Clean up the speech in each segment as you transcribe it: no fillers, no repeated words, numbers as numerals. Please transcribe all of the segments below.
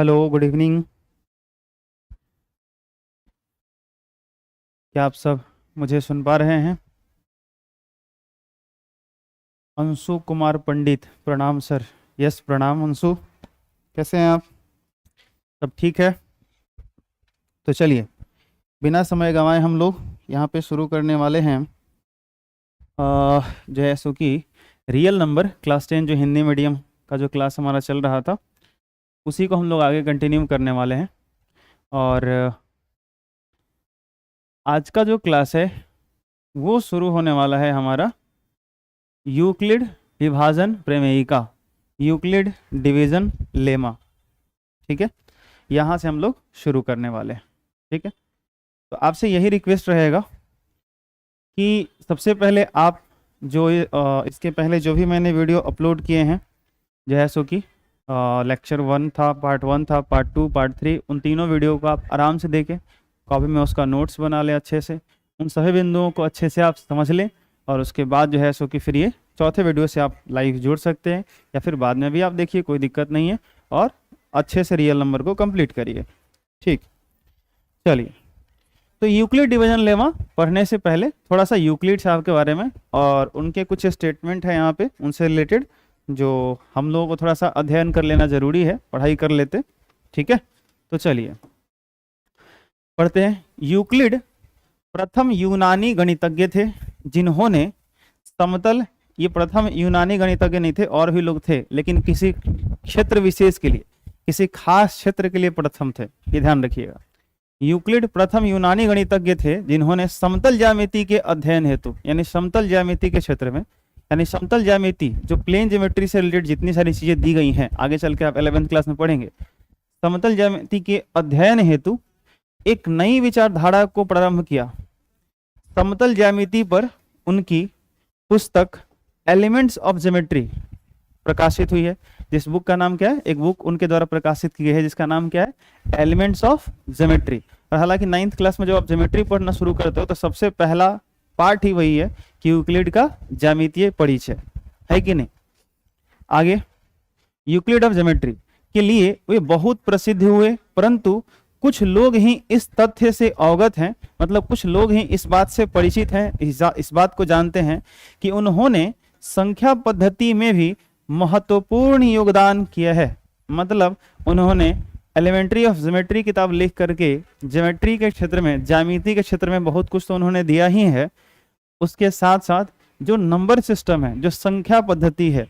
Hello, good evening. क्या आप सब मुझे सुन पा रहे हैं? अंशु कुमार पंडित, प्रणाम सर। यस, प्रणाम अंशु। कैसे हैं आप? सब ठीक है? तो चलिए, बिना समय गंवाए हम लोग यहाँ पे शुरू करने वाले हैं। जो है सो कि रियल नंबर क्लास 10 जो हिंदी मीडियम का जो क्लास हमारा चल रहा था, उसी को हम लोग आगे कंटिन्यू करने वाले हैं। और आज का जो क्लास है वो शुरू होने वाला है हमारा यूक्लिड विभाजन प्रमेयिका, यूक्लिड डिवीजन लेमा। ठीक है, यहाँ से हम लोग शुरू करने वाले हैं। ठीक है, तो आपसे यही रिक्वेस्ट रहेगा कि सबसे पहले आप जो इसके पहले जो भी मैंने वीडियो अपलोड किए हैं, जो है सो कि लेक्चर 1 था, पार्ट 1 था, पार्ट 2, पार्ट 3, उन तीनों वीडियो को आप आराम से देखें, कॉपी में उसका नोट्स बना लें अच्छे से, उन सभी बिंदुओं को अच्छे से आप समझ लें। और उसके बाद जो है सो कि फिर ये चौथे वीडियो से आप लाइव जुड़ सकते हैं, या फिर बाद में भी आप देखिए, कोई दिक्कत नहीं है। और अच्छे से रियल नंबर को कंप्लीट करिए। ठीक, चलिए। तो यूक्लिड डिवीजन लेमा पढ़ने से पहले थोड़ा सा यूक्लिड साहब के बारे में और उनके कुछ स्टेटमेंट है यहाँ पे, उनसे रिलेटेड जो हम लोगों को थोड़ा सा अध्ययन कर लेना जरूरी है, पढ़ाई कर लेते। ठीक है, तो चलिए पढ़ते हैं। यूक्लिड प्रथम यूनानी गणितज्ञ थे जिन्होंने समतल, ये प्रथम यूनानी गणितज्ञ नहीं थे, और भी लोग थे, लेकिन किसी क्षेत्र विशेष के लिए, किसी खास क्षेत्र के लिए प्रथम थे, ये ध्यान रखिएगा। यूक्लिड प्रथम यूनानी गणितज्ञ थे जिन्होंने समतल ज्यामिति के अध्ययन हेतु, यानी समतल ज्यामिति के क्षेत्र में, यानी समतल ज्यामिति जो प्लेन ज्योमेट्री से रिलेटेड जितनी सारी चीजें दी गई हैं, आगे चल के आप 11वीं क्लास में पढ़ेंगे, समतल ज्यामिति के अध्ययन हेतु एक नई विचारधारा को प्रारंभ किया। समतल ज्यामिति पर उनकी पुस्तक एलिमेंट्स ऑफ ज्योमेट्री प्रकाशित हुई है। जिस बुक का नाम क्या है, एक बुक उनके द्वारा प्रकाशित की गई है जिसका नाम क्या है, एलिमेंट्स ऑफ ज्योमेट्री। और हालांकि 9th क्लास में जब आप ज्योमेट्री पढ़ना शुरू करते हो तो सबसे पहला पार्ट ही वही है कि यूक्लिड का ज्यामितीय परिचय है कि नहीं। आगे, यूक्लिड ऑफ ज्योमेट्री के लिए वे बहुत प्रसिद्ध हुए, परंतु कुछ लोग ही इस तथ्य से अवगत हैं, मतलब कुछ लोग ही इस बात से परिचित हैं, इस बात को जानते हैं कि उन्होंने संख्या पद्धति में भी महत्वपूर्ण योगदान किया है। मतलब उन्होंने एलिमेंट्री ऑफ ज्योमेट्री किताब लिख करके ज्योमेट्री के क्षेत्र में, ज्यामिति के क्षेत्र में बहुत कुछ तो उन्होंने दिया ही है, उसके साथ साथ जो नंबर सिस्टम है, जो संख्या पद्धति है,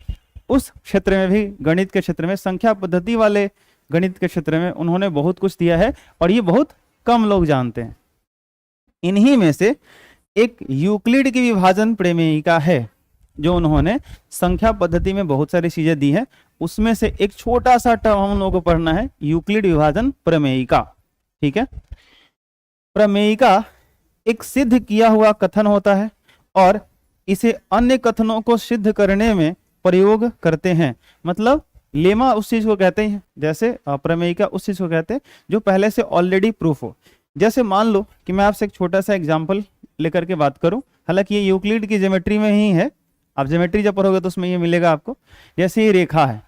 उस क्षेत्र में भी, गणित के क्षेत्र में, संख्या पद्धति वाले गणित के क्षेत्र में उन्होंने बहुत कुछ दिया है, और ये बहुत कम लोग जानते हैं। इन्हीं में से एक यूक्लिड की विभाजन प्रमेयिका है, जो उन्होंने संख्या पद्धति में बहुत सारी चीजें दी है, उसमें से एक छोटा सा टर्म हम लोगों को पढ़ना है, यूक्लिड विभाजन प्रमेयिका। ठीक है, प्रमेयिका एक सिद्ध किया हुआ कथन होता है और इसे अन्य कथनों को सिद्ध करने में प्रयोग करते हैं। मतलब लेमा उस चीज को कहते हैं, जैसे प्रमेयिका उस चीज को कहते हैं जो पहले से ऑलरेडी प्रूफ हो। जैसे मान लो कि मैं आपसे एक छोटा सा एग्जांपल लेकर के बात करूं, हालांकि ये यूक्लिड की ज्योमेट्री में ही है, आप ज्योमेट्री जब पढ़ोगे तो उसमें ये मिलेगा आपको। जैसे ये रेखा है,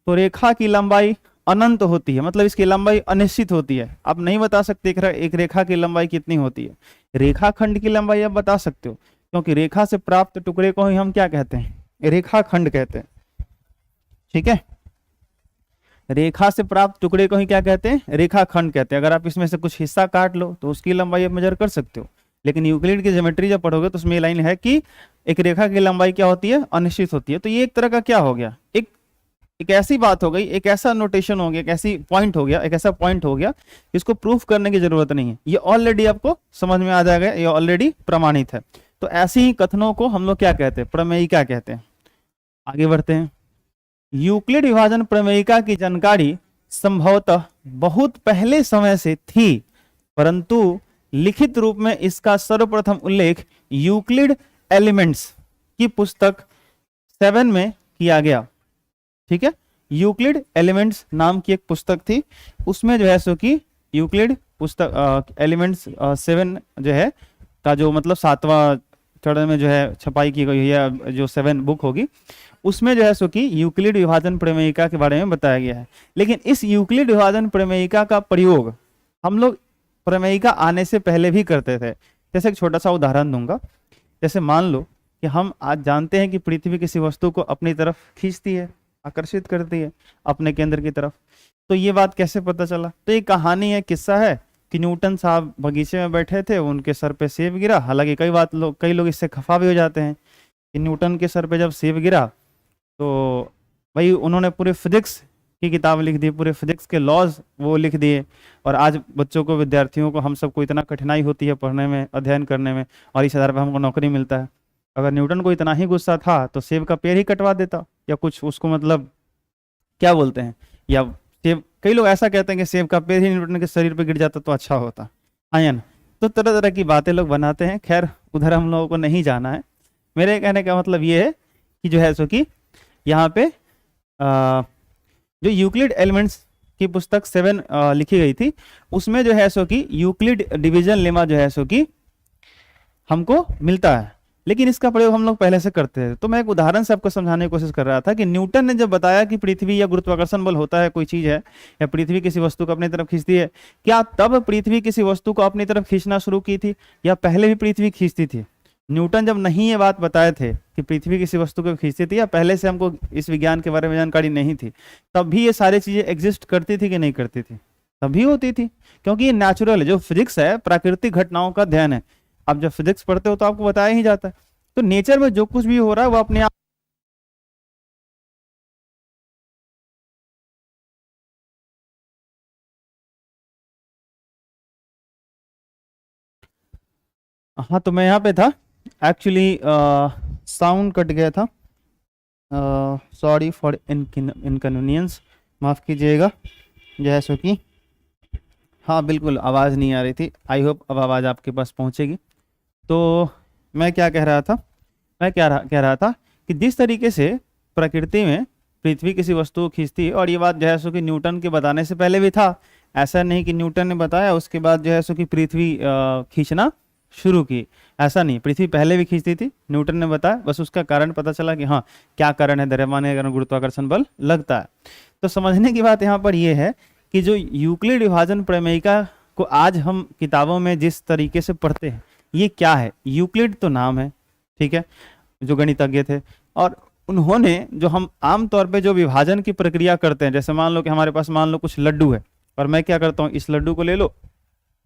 तो रेखा की लंबाई अनंत होती है, मतलब इसकी लंबाई अनिश्चित होती है। आप नहीं बता सकते एक रेखा की लंबाई कितनी होती है। रेखाखंड की लंबाई आप बता सकते हो, क्योंकि रेखा से प्राप्त टुकड़े को ही हम क्या कहते हैं, रेखाखंड कहते हैं। ठीक है, रेखा से प्राप्त टुकड़े को ही क्या कहते हैं, रेखाखंड कहते हैं। अगर आप इसमें से कुछ हिस्सा काट लो तो उसकी लंबाई आप मेजर कर सकते हो, लेकिन यूक्लिड की ज्योमेट्री जब पढ़ोगे तो उसमें लाइन है कि एक रेखा की लंबाई क्या होती है, अनिश्चित होती है। तो ये एक तरह का क्या हो गया, एक ऐसी बात हो गई, एक ऐसा नोटेशन हो गया, एक ऐसी पॉइंट हो गया, एक ऐसा पॉइंट हो गया, इसको प्रूफ करने की जरूरत नहीं है, ये ऑलरेडी आपको समझ में आ जाएगा, ये ऑलरेडी प्रमाणित है। तो ऐसे ही कथनों को हम लोग क्या कहते हैं, प्रमेयिका कहते हैं। आगे बढ़ते हैं। यूक्लिड विभाजन प्रमेयिका की जानकारी संभवतः बहुत पहले समय से थी, परंतु लिखित रूप में इसका सर्वप्रथम उल्लेख यूक्लिड एलिमेंट्स की पुस्तक 7 में किया गया। ठीक है, यूक्लिड एलिमेंट्स नाम की एक पुस्तक थी, उसमें जो है सो कि यूक्लिड पुस्तक एलिमेंट्स 7 जो है का जो मतलब 7वां चरण में जो है छपाई की गई है, जो 7 बुक होगी उसमें जो है सो कि यूक्लिड विभाजन प्रमेयिका के बारे में बताया गया है। लेकिन इस यूक्लिड विभाजन प्रमेयिका का प्रयोग हम लोग प्रमेयिका आने से पहले भी करते थे। जैसे एक छोटा सा उदाहरण दूंगा। जैसे मान लो कि हम आज जानते हैं कि पृथ्वी किसी वस्तु को अपनी तरफ खींचती है, आकर्षित करती है अपने केंद्र की तरफ। तो ये बात कैसे पता चला? तो ये कहानी है, किस्सा है कि न्यूटन साहब बगीचे में बैठे थे, उनके सर पे सेब गिरा। हालांकि कई लोग इससे खफा भी हो जाते हैं कि न्यूटन के सर पे जब सेब गिरा तो भाई उन्होंने पूरे फिजिक्स की किताब लिख दी, पूरे फिजिक्स के लॉज वो लिख दिए। और आज बच्चों को, विद्यार्थियों को, हम सबको इतना कठिनाई होती है पढ़ने में, अध्ययन करने में, और इस आधार पर हमको नौकरी मिलता है। अगर न्यूटन को इतना ही गुस्सा था तो सेब का पेड़ ही कटवा देता, या कुछ उसको मतलब क्या बोलते हैं, या सेब, कई लोग ऐसा कहते हैं कि सेब का पेड़ ही न्यूटन के शरीर पर गिर जाता तो अच्छा होता, आयन। तो तरह तरह की बातें लोग बनाते हैं। खैर उधर हम लोगों को नहीं जाना है। मेरे कहने का मतलब ये है कि जो है सो कि यहाँ पे जो यूक्लिड एलिमेंट्स की पुस्तक 7 लिखी गई थी उसमें जो है सो कि यूक्लिड डिवीजन लेमा जो है सो कि हमको मिलता है। लेकिन इसका प्रयोग हम लोग पहले से करते हैं। तो मैं एक उदाहरण से आपको समझाने की कोशिश कर रहा था कि न्यूटन ने जब बताया कि पृथ्वी या गुरुत्वाकर्षण बल होता है, कोई चीज है, या पृथ्वी किसी वस्तु को अपनी तरफ खींचती है, क्या तब पृथ्वी किसी वस्तु को अपनी तरफ खींचना शुरू की थी या पहले भी पृथ्वी खींचती थी? न्यूटन जब नहीं ये बात बताए थे कि पृथ्वी किसी वस्तु को खींचती थी, या पहले से हमको इस विज्ञान के बारे में जानकारी नहीं थी, तब भी ये सारी चीजें एग्जिस्ट करती थी कि नहीं करती थी? तभी होती थी, क्योंकि ये नेचुरल है। जो फिजिक्स है प्राकृतिक घटनाओं का अध्ययन है। आप जब फिजिक्स पढ़ते हो तो आपको बताया ही जाता है। तो नेचर में जो कुछ भी हो रहा है वो अपने आप हाँ, तो मैं यहाँ पे था एक्चुअली, साउंड कट गया था, सॉरी फॉर इनकन्वीनियंस, माफ़ कीजिएगा। जो है सो कि हाँ बिल्कुल आवाज़ नहीं आ रही थी। आई होप अब आवाज़ आपके पास पहुँचेगी। तो मैं क्या कह रहा था, कह रहा था कि जिस तरीके से प्रकृति में पृथ्वी किसी वस्तु को खींचती है, और ये बात जो है सो कि न्यूटन के बताने से पहले भी था। ऐसा नहीं कि न्यूटन ने बताया उसके बाद जो है सो कि पृथ्वी खींचना शुरू की, ऐसा नहीं। पृथ्वी पहले भी खींचती थी, न्यूटन ने बताया, बस उसका कारण पता चला कि हाँ क्या कारण है, द्रव्यमान के कारण गुरुत्वाकर्षण बल लगता है। तो समझने की बात यहाँ पर यह है कि जो यूक्लिड विभाजन प्रमेयिका को आज हम किताबों में जिस तरीके से पढ़ते हैं, ये क्या है? यूक्लिड तो नाम है, ठीक है, जो गणितज्ञ थे, और उन्होंने जो हम आम तौर पे जो विभाजन की प्रक्रिया करते हैं, जैसे मान लो कि हमारे पास मान लो कुछ लड्डू है, और मैं क्या करता हूँ, इस लड्डू को ले लो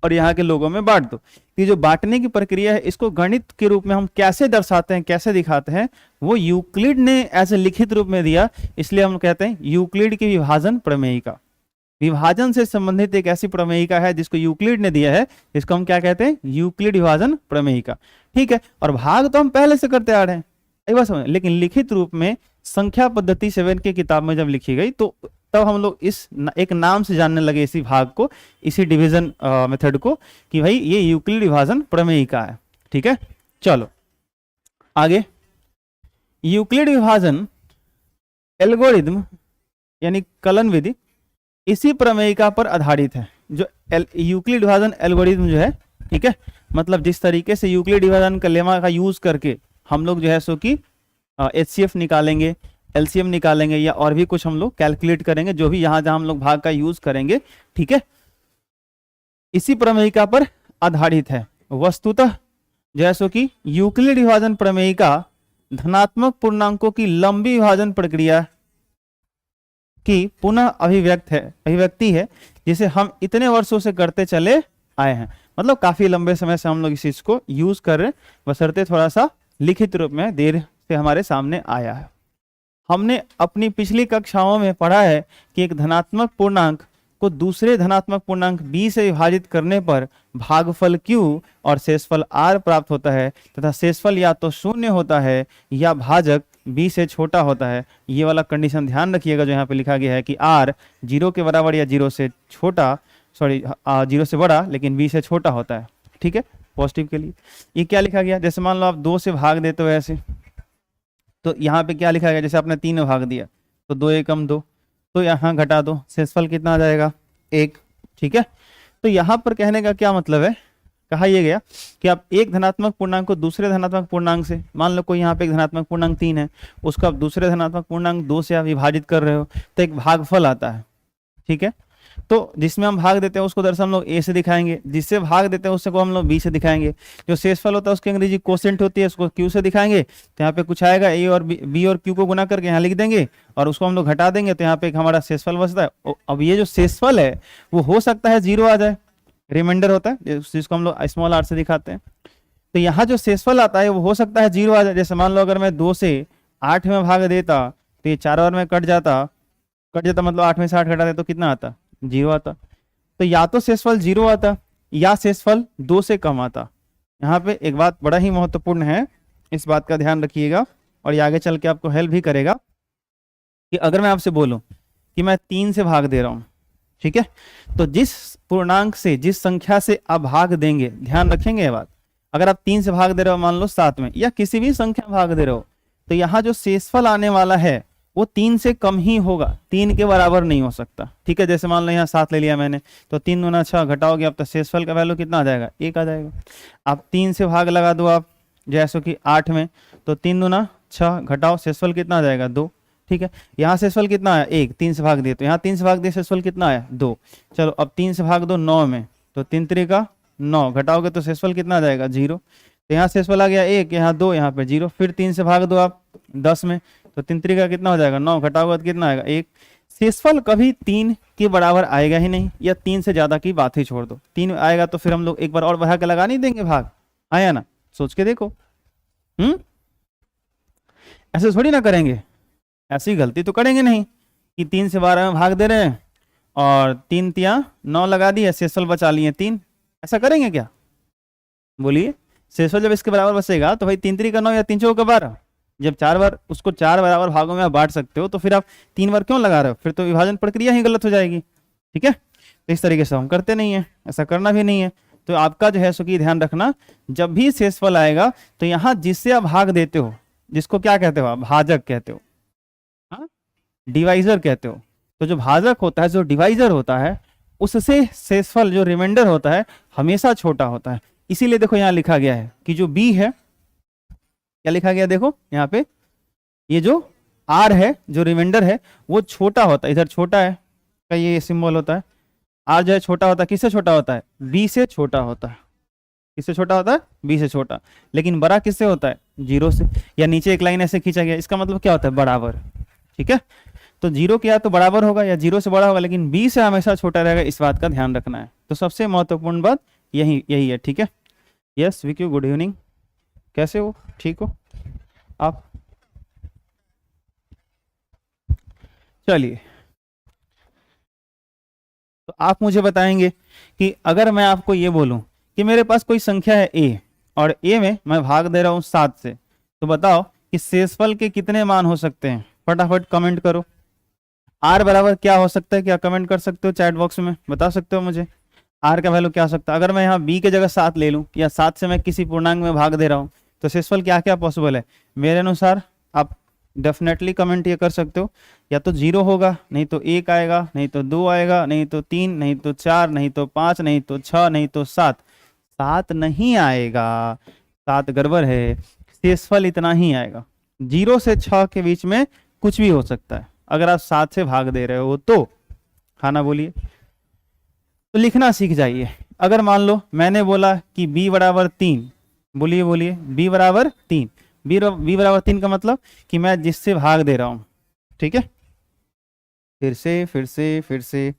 और यहाँ के लोगों में बांट दो। ये जो बांटने की प्रक्रिया है, इसको गणित के रूप में हम कैसे दर्शाते हैं, कैसे दिखाते हैं, वो यूक्लिड ने ऐसे लिखित रूप में दिया। इसलिए हम कहते हैं यूक्लिड की विभाजन प्रमेयिका। विभाजन से संबंधित एक ऐसी प्रमेयिका है जिसको यूक्लिड ने दिया है, इसको हम क्या कहते हैं? यूक्लिड विभाजन प्रमेयिका, ठीक है। और भाग तो हम पहले से करते आ रहे हैं, एक बार समझ। लेकिन लिखित रूप में संख्या पद्धति 7 की किताब में जब लिखी गई तो तब हम लोग इस एक नाम से जानने लगे इसी भाग को, इसी डिवीजन मेथड को, कि भाई ये यूक्लिड विभाजन प्रमेयिका है, ठीक है। चलो आगे। यूक्लिड विभाजन एल्गोरिथम यानी कलन विधि इसी प्रमेयिका पर आधारित है। जो यूक्लिड विभाजन एल्गोरिथम जो है, ठीक है, मतलब जिस तरीके से यूक्लिड विभाजन का लेमा का यूज करके हम लोग जो है सो कि HCF निकालेंगे, LCM निकालेंगे, या और भी कुछ हम लोग कैलकुलेट करेंगे, जो भी यहाँ जहाँ हम लोग भाग का यूज करेंगे, ठीक है, इसी प्रमेयिका पर आधारित है। वस्तुतः जो है सो कि यूक्लिड विभाजन प्रमेयिका धनात्मक पूर्णांकों की लंबी विभाजन प्रक्रिया की पुनः अभिव्यक्ति है, जिसे हम इतने वर्षों से करते चले आए हैं। मतलब काफी लंबे समय से हम लोग इस चीज को यूज कर रहे हैं, बशर्ते थोड़ा सा लिखित रूप में देर से हमारे सामने आया है। हमने अपनी पिछली कक्षाओं में पढ़ा है कि एक धनात्मक पूर्णांक को दूसरे धनात्मक पूर्णांक b से विभाजित करने पर भागफल q और शेषफल r प्राप्त होता है, तथा शेषफल या तो शून्य होता है या भाजक b से छोटा होता है। ये वाला कंडीशन ध्यान रखिएगा जो यहाँ पे लिखा गया है कि r 0 के बराबर या 0 से छोटा, 0 से बड़ा लेकिन b से छोटा होता है, ठीक है, पॉजिटिव के लिए। ये क्या लिखा गया? जैसे मान लो आप 2 से भाग देते हो ऐसे, तो यहाँ पे क्या लिखा गया? जैसे आपने 3 में भाग दिया तो 2 एकम 2, तो यहाँ घटा दो, शेषफल कितना आ जाएगा? 1, ठीक है। तो यहाँ पर कहने का क्या मतलब है? कहा यह गया कि आप एक धनात्मक पूर्णांक को दूसरे धनात्मक पूर्णांक से, मान लो कोई यहाँ पे एक धनात्मक पूर्णांक 3 है, उसको आप दूसरे धनात्मक पूर्णांक 2 से आप विभाजित कर रहे हो तो एक भागफल आता है, ठीक है। तो जिसमें हम भाग देते हैं उसको दरअसल हम लोग ए से दिखाएंगे, जिससे भाग देते हैं उसको हम लोग बी से दिखाएंगे। जो शेषफल होता है उसकी अंग्रेजी कोसेंट होती है, उसको क्यू से दिखाएंगे। तो यहाँ पे कुछ आएगा, ए और बी और क्यू को गुना करके यहाँ लिख देंगे और उसको हम लोग घटा देंगे, तो यहाँ पे एक हमारा शेषफल बचता है। अब ये जो शेषफल है वो हो सकता है 0 आ जाए, रिमाइंडर होता है जिसको हम लोग स्मॉल आर से दिखाते हैं। तो यहाँ जो शेषफल आता है वो हो सकता है 0 आ जाए। जैसे मान लो अगर मैं 2 से 8 में भाग देता तो ये 4 और में कट जाता मतलब 8 में से 8 घटा दे तो कितना आता, 0 आता। तो या तो शेषफल 0 आता या शेषफल 2 से कम आता। यहाँ पे एक बात बड़ा ही महत्वपूर्ण है, इस बात का ध्यान रखिएगा और ये आगे चल के आपको हेल्प भी करेगा कि अगर मैं आपसे बोलूं कि मैं 3 से भाग दे रहा हूं, ठीक है, तो जिस पूर्णांक से, जिस संख्या से आप भाग देंगे, ध्यान रखेंगे ये बात। अगर आप 3 से भाग दे रहे हो, मान लो 7 में या किसी भी संख्या भाग दे रहे हो, तो यहाँ जो शेषफल आने वाला है वो 3 से कम ही होगा, 3 के बराबर नहीं हो सकता, ठीक है। जैसे मान लो यहाँ 7 ले लिया मैंने, तो 3 दूना 6 घटाओगे अब तो शेषफल का वैल्यू कितना आ जाएगा, 1 आ जाएगा। आप 3 से भाग लगा दो आप जैसे कि 8 में, तो 3 दूना 6 घटाओ, शेषफल कितना आ जाएगा, 2, ठीक है। यहाँ शेषफल कितना आया, 1, 3 से भाग दिए, तो यहाँ 3 से भाग दिए, शेषफल कितना आया, 2। चलो अब 3 से भाग दो 9 में, तो 3 त्रिका 9 घटाओगे तो शेषफल कितना आ जाएगा, 0। तो यहाँ शेषफल आ गया 1, यहाँ 2, यहाँ पे 0। फिर 3 से भाग दो आप 10 में, तो 3 त्रिका कितना हो जाएगा, 9 घटाओगे तो कितना आएगा, 1। शेषफल कभी 3 के बराबर आएगा ही नहीं, या 3 से ज्यादा की बात ही छोड़ दो। 3 आएगा तो फिर हम लोग एक बार और बढ़ा के लगा नहीं देंगे भाग, आया ना, सोच के देखो। ऐसे थोड़ी ना करेंगे, ऐसी गलती तो करेंगे नहीं कि 3 से 12 में भाग दे रहे हैं और 3 तिया 9 लगा दिए, शेषफल बचा लिए 3। ऐसा करेंगे क्या, बोलिए। शेषफल जब इसके बराबर बचेगा तो भाई 3 त्रिका 9 या 3 चौका 12। जब 4 बार उसको 4 बराबर भागों में आप बांट सकते हो, तो फिर आप 3 बार क्यों लगा रहे हो, फिर तो विभाजन प्रक्रिया ही गलत हो जाएगी, ठीक है। तो इस तरीके से हम करते नहीं है, ऐसा करना भी नहीं है। तो आपका जो है सो कि ध्यान रखना, जब भी शेषफल आएगा तो यहाँ जिससे आप भाग देते हो, जिसको क्या कहते हो आप, भाजक कहते हो, हाँ, डिवाइजर कहते हो। तो जो भाजक होता है, जो डिवाइजर होता है, उससे शेषफल जो रिमाइंडर होता है हमेशा छोटा होता है। इसीलिए देखो यहाँ लिखा गया है कि जो b है, क्या लिखा गया देखो यहाँ पे, ये जो r है, जो रिमाइंडर है वो छोटा होता है, इधर छोटा है का ये सिंबल होता है। r जो है छोटा होता है, किससे छोटा होता है, b से छोटा होता है। किससे छोटा होता है, b से छोटा। लेकिन बड़ा किससे होता है, 0 से। या नीचे एक लाइन ऐसे खींचा गया, इसका मतलब क्या होता है, बराबर, ठीक है। तो 0 के या तो बराबर होगा या 0 से बड़ा होगा, लेकिन b से हमेशा छोटा रहेगा, इस बात का ध्यान रखना है। तो सबसे महत्वपूर्ण बात यही है, ठीक है। यस विक्यू, गुड इवनिंग, कैसे हो, ठीक हो आप। चलिए, तो आप मुझे बताएंगे कि अगर मैं आपको ये बोलूं कि मेरे पास कोई संख्या है a और a में मैं भाग दे रहा हूं 7 से, तो बताओ कि शेषफल के कितने मान हो सकते हैं। फटाफट कमेंट करो। r बराबर क्या हो सकता है, क्या कमेंट कर सकते हो चैट बॉक्स में, बता सकते हो मुझे r का वैल्यू क्या हो सकता है। अगर मैं यहाँ b के जगह 7 ले लूं, या 7 से मैं किसी पूर्णांक में भाग दे रहा हूं, तो शेषफल क्या क्या पॉसिबल है मेरे अनुसार। आप डेफिनेटली कमेंट ये कर सकते हो, या तो 0 होगा, नहीं तो 1 आएगा, नहीं तो 2 आएगा, नहीं तो 3, नहीं तो 4, नहीं तो 5, नहीं तो 6, नहीं तो 7। 7 नहीं आएगा, 7 गड़बड़ है, शेषफल इतना ही आएगा। 0 से 6 के बीच में कुछ भी हो सकता है अगर आप 7 से भाग दे रहे हो तो। खाना बोलिए, तो लिखना सीख जाइए। अगर मान लो मैंने बोला कि b बराबर 3, बोलिए बोलिए, b बराबर 3, b बराबर 3 का मतलब कि मैं जिससे भाग दे रहा हूं, ठीक है। फिर से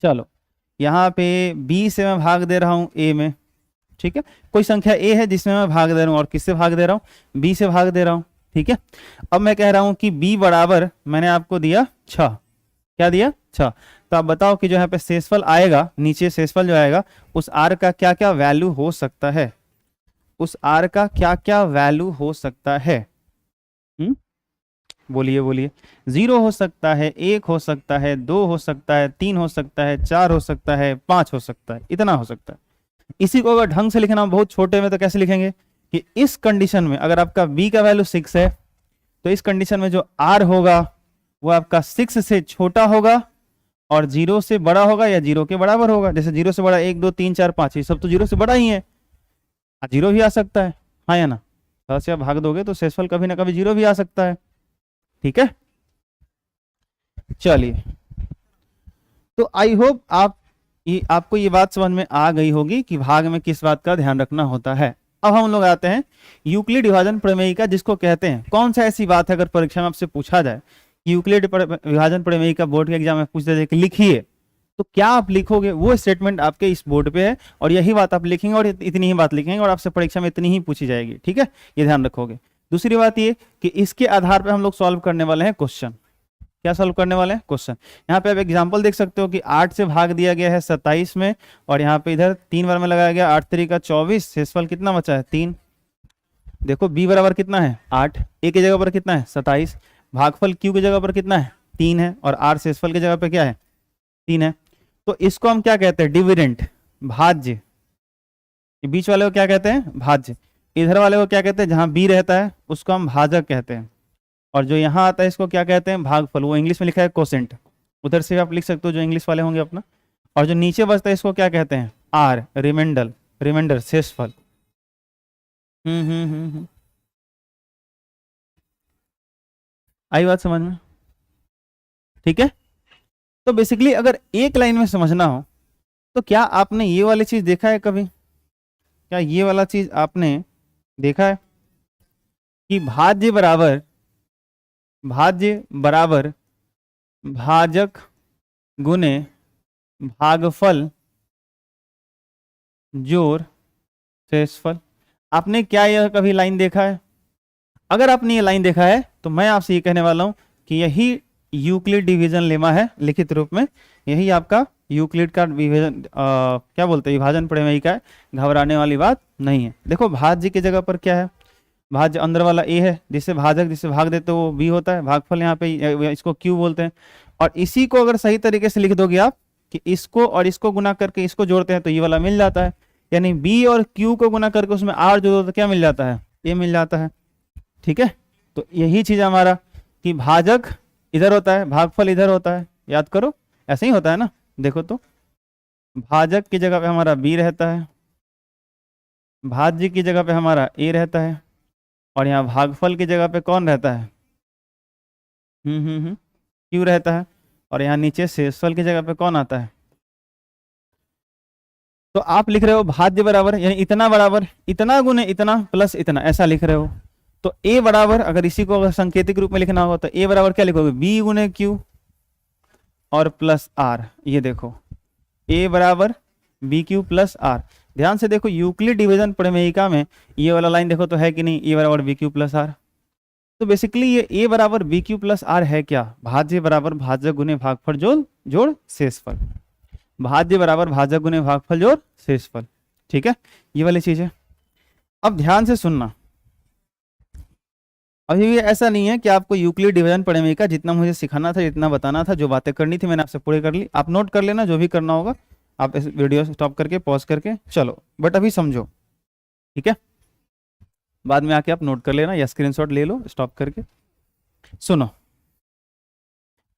चलो, यहाँ पे b से मैं भाग दे रहा हूं a में, ठीक है। कोई संख्या a है जिसमें मैं भाग दे रहा हूं, और किससे भाग दे रहा हूं, b से भाग दे रहा हूं, ठीक है। अब मैं कह रहा हूं कि b बराबर मैंने आपको दिया 6, क्या दिया, 6। तो आप बताओ कि जो यहाँ पे शेषफल आएगा, नीचे शेषफल जो आएगा, उस r का क्या क्या वैल्यू हो सकता है, उस r का क्या क्या वैल्यू हो सकता है। बोलिए बोलिए। 0 हो सकता है, 1 हो सकता है, 2 हो सकता है, 3 हो सकता है, 4 हो सकता है, 5 हो सकता है, इतना हो सकता है। इसी को अगर ढंग से लिखना बहुत छोटे में तो कैसे लिखेंगे कि इस कंडीशन में अगर आपका b का वैल्यू 6 है, तो इस कंडीशन में जो r होगा वो आपका 6 से छोटा होगा और 0 से बड़ा होगा या 0 के बराबर होगा। जैसे 0 से बड़ा 1 2 3 4 5, ये सब तो 0 से बड़ा ही है, 0 भी आ सकता है, हाँ या ना। 10 से आप भाग दोगे तो शेषफल कभी ना कभी 0 भी आ सकता है, ठीक है। चलिए, तो आई होप आपको ये बात समझ में आ गई होगी कि भाग में किस बात का ध्यान रखना होता है। अब हम लोग आते हैं यूक्लिड विभाजन प्रमेयिका, जिसको कहते हैं, कौन सा ऐसी बात है अगर परीक्षा में आपसे पूछा जाए यूक्लिड विभाजन प्रमेयिका बोर्ड के एग्जाम में पूछ दे कि लिखिए, तो क्या आप लिखोगे? वो स्टेटमेंट आपके इस बोर्ड पे है और यही बात आप लिखेंगे और इतनी ही बात लिखेंगे और आपसे परीक्षा में इतनी ही पूछी जाएगी, ठीक है, ये ध्यान रखोगे। दूसरी बात ये कि इसके आधार पर हम लोग सॉल्व करने वाले हैं क्वेश्चन। क्या सॉल्व करने वाले हैं? क्वेश्चन। यहाँ पे आप एग्जांपल देख सकते हो कि 8 से भाग दिया गया है 27 में, और यहाँ पे इधर 3 बार में लगाया गया, 8 3 का 24, शेषफल कितना बचा है 3। देखो b बराबर कितना है 8, a की जगह पर कितना है 27, भागफल q की जगह पर कितना है 3 है, और r शेषफल की जगह पर क्या है 3 है। तो इसको हम क्या कहते हैं? डिविडेंड, भाज्य। बीच वाले को क्या कहते हैं? भाज्य। इधर वाले को क्या कहते हैं? जहां b रहता है उसको हम भाजक कहते हैं, और जो यहाँ आता है इसको क्या कहते हैं? भागफल। वो इंग्लिश में लिखा है कोसेंट, उधर से आप लिख सकते हो जो इंग्लिश वाले होंगे अपना। और जो नीचे बचता है इसको क्या कहते हैं? Are, reminder, शेषफल। आई बात समझ में? ठीक है। तो बेसिकली अगर एक लाइन में समझना हो तो क्या आपने ये वाली चीज देखा है कभी? क्या ये वाला चीज आपने देखा है कि भाज्य बराबर भाजक गुने भागफल जोड़ शेषफल? आपने क्या यह कभी लाइन देखा है? अगर आपने ये लाइन देखा है तो मैं आपसे ये कहने वाला हूं कि यही यूक्लिड डिवीजन लेमा है लिखित रूप में, यही आपका यूक्लिड का विभाजन क्या बोलते हैं, विभाजन प्रमेयिका है। घबराने वाली बात नहीं है। देखो भाज्य की जगह पर क्या है? भाज्य अंदर वाला a है, जिससे भाजक जिससे भाग देते वो b होता है, भागफल यहाँ पे इसको q बोलते हैं। और इसी को अगर सही तरीके से लिख दोगे आप कि इसको और इसको गुना करके इसको जोड़ते हैं तो ये वाला मिल जाता है, यानी b और q को गुना करके उसमें r जोड़ दो तो क्या मिल जाता है? a मिल जाता है, ठीक है। तो यही चीज हमारा कि भाजक इधर होता है, भागफल इधर होता है, याद करो ऐसे ही होता है ना। देखो तो भाजक की जगह पे हमारा b रहता है, भाज्य की जगह पे हमारा a रहता है, और यहाँ भागफल की जगह पे कौन रहता है? q रहता है, और यहाँ नीचे शेषफल की जगह पे कौन आता है? तो आप लिख रहे हो भाज्य बराबर, यानी इतना बराबर इतना गुने इतना प्लस इतना, ऐसा लिख रहे हो। तो a बराबर, अगर इसी को अगर सांकेतिक रूप में लिखना होगा तो a बराबर क्या लिखोगे? b गुने q और प्लस r। ये देखो a बराबर बी क्यू प्लस r। ध्यान से देखो यूक्लिड डिवीजन प्रमेयिका में ये वाला लाइन देखो तो है कि नहीं? a बराबर बी क्यू प्लस r। तो बेसिकली ये a बराबर बी क्यू प्लस r है क्या? भाज्य बराबर भाजक गुने भागफल जोड़ शेषफल। भाज्य बराबर भाजक गुने भागफल जोड़ शेषफल, ठीक है, ये वाली चीज है। अब ध्यान से सुनना, अभी भी ऐसा नहीं है कि आपको यूक्लिड डिवीजन प्रमेयिका जितना मुझे सिखाना था, जितना बताना था, जो बातें करनी थी मैंने आपसे पूरी कर ली। आप नोट कर लेना जो भी करना होगा, आप इस वीडियो स्टॉप करके पॉज करके चलो, बट अभी समझो, ठीक है। बाद में आके आप नोट कर लेना या स्क्रीनशॉट ले लो स्टॉप करके। सुनो,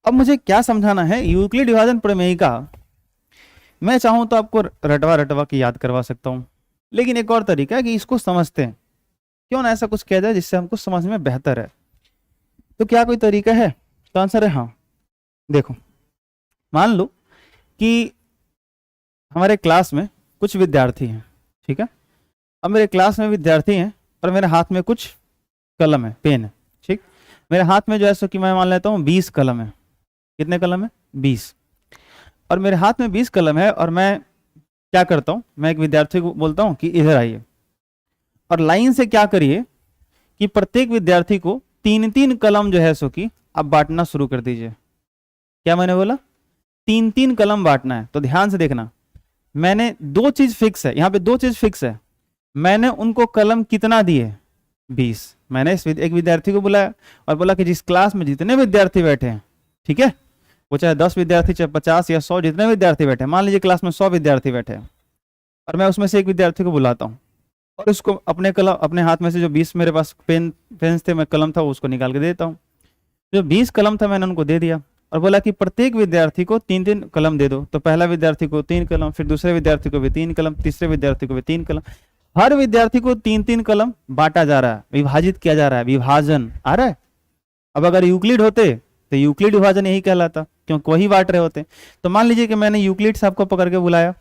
अब मुझे क्या समझाना है? यूक्लिड विभाजन प्रमेयिका मैं चाहूं तो आपको रटवा के याद करवा सकता हूं, लेकिन एक और तरीका है कि इसको समझते हैं, क्यों ना ऐसा कुछ किया जाए जिससे हमको समझ में बेहतर है। तो क्या कोई तरीका है? तो आंसर है हाँ। देखो, मान लो कि हमारे क्लास में कुछ विद्यार्थी हैं, ठीक है। अब मेरे क्लास में विद्यार्थी हैं और मेरे हाथ में कुछ कलम है, पेन है, ठीक। मेरे हाथ में जो है सो कि मैं मान लेता हूँ 20 कलम है। कितने कलम है? 20। और मेरे हाथ में 20 कलम है और मैं क्या करता हूँ? मैं एक विद्यार्थी को बोलता हूँ कि इधर आइए, और लाइन से क्या करिए कि प्रत्येक विद्यार्थी को 3-3 कलम जो है सो कि आप बांटना शुरू कर दीजिए। क्या मैंने बोला? 3-3 कलम बांटना है। तो ध्यान से देखना, मैंने दो चीज फिक्स है, यहाँ पे दो चीज फिक्स है। मैंने उनको कलम कितना दिए? 20। मैंने एक विद्यार्थी को बुलाया और बोला कि जिस क्लास में जितने विद्यार्थी बैठे हैं, ठीक है, वो चाहे 10 विद्यार्थी, चाहे 50 या 100, जितने विद्यार्थी बैठे हैं, मान लीजिए क्लास में 100 विद्यार्थी बैठे हैं, और मैं उसमें से एक विद्यार्थी को बुलाता हूँ और उसको अपने हाथ में से जो 20 मेरे पास पेन थे, मैं कलम था, उसको निकाल के देता हूँ। जो 20 कलम था मैंने उनको दे दिया। और बोला कि प्रत्येक विद्यार्थी को 3-3 कलम दे दो। तो पहला विद्यार्थी को 3 कलम, फिर दूसरे विद्यार्थी को भी 3 कलम, तीसरे विद्यार्थी को भी 3 कलम। हर विद्यार्थी को 3-3 कलम बांटा जा रहा है, विभाजित किया जा रहा है, विभाजन आ रहा है। अब अगर यूक्लिड होते तो यूक्लिड विभाजन यही कहलाता, क्योंकि वही बांट रहे होते। तो मान लीजिए कि मैंने यूक्लिड साहब को पकड़ के बुलाया,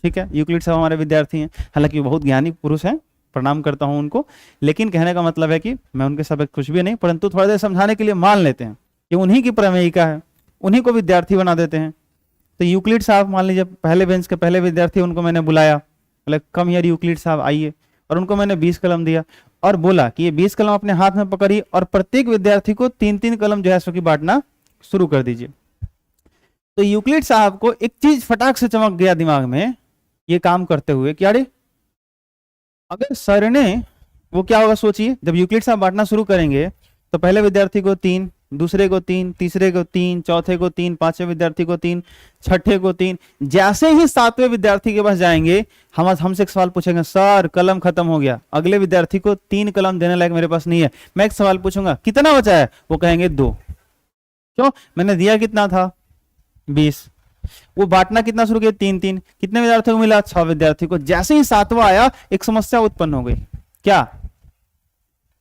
ठीक है, यूक्लिड साहब हमारे विद्यार्थी हैं, हालांकि वो बहुत ज्ञानी पुरुष हैं, प्रणाम करता हूं उनको, लेकिन कहने का मतलब है कि मैं उनके सब कुछ भी नहीं, परंतु थोड़ा देर समझाने के लिए मान लेते हैं कि उन्हीं की प्रमेयिका है, उन्हीं को विद्यार्थी बना देते हैं। तो यूक्लिड साहब मान लीजिए पहले बेंच के पहले विद्यार्थी, उनको मैंने बुलाया, बोले कम यार यूक्लिड साहब आइए, और उनको मैंने 20 कलम दिया और बोला कि ये 20 कलम अपने हाथ में पकड़िए और प्रत्येक विद्यार्थी को 3-3 कलम जो है सो की बांटना शुरू कर दीजिए। तो यूक्लिड साहब को एक चीज फटाक से चमक गया दिमाग में ये काम करते हुए कि अरे अगर सर ने, वो क्या होगा सोचिए, जब यूक्लिड साहब बांटना शुरू करेंगे तो पहले विद्यार्थी को 3, दूसरे को 3, तीसरे को 3, चौथे को 3, पांचवें विद्यार्थी को 3, छठे को 3। जैसे ही 7वें विद्यार्थी के पास जाएंगे हमसे एक सवाल पूछेंगे, सर कलम खत्म हो गया, अगले विद्यार्थी को 3 कलम देने लायक मेरे पास नहीं है। मैं एक सवाल पूछूंगा कितना बचा है, वो कहेंगे 2। क्यों, मैंने दिया कितना था 20। वो बांटना कितना शुरू किया 3-3। कितने विद्यार्थियों को मिला 6 विद्यार्थी को। जैसे ही 7वां आया एक समस्या उत्पन्न हो गई।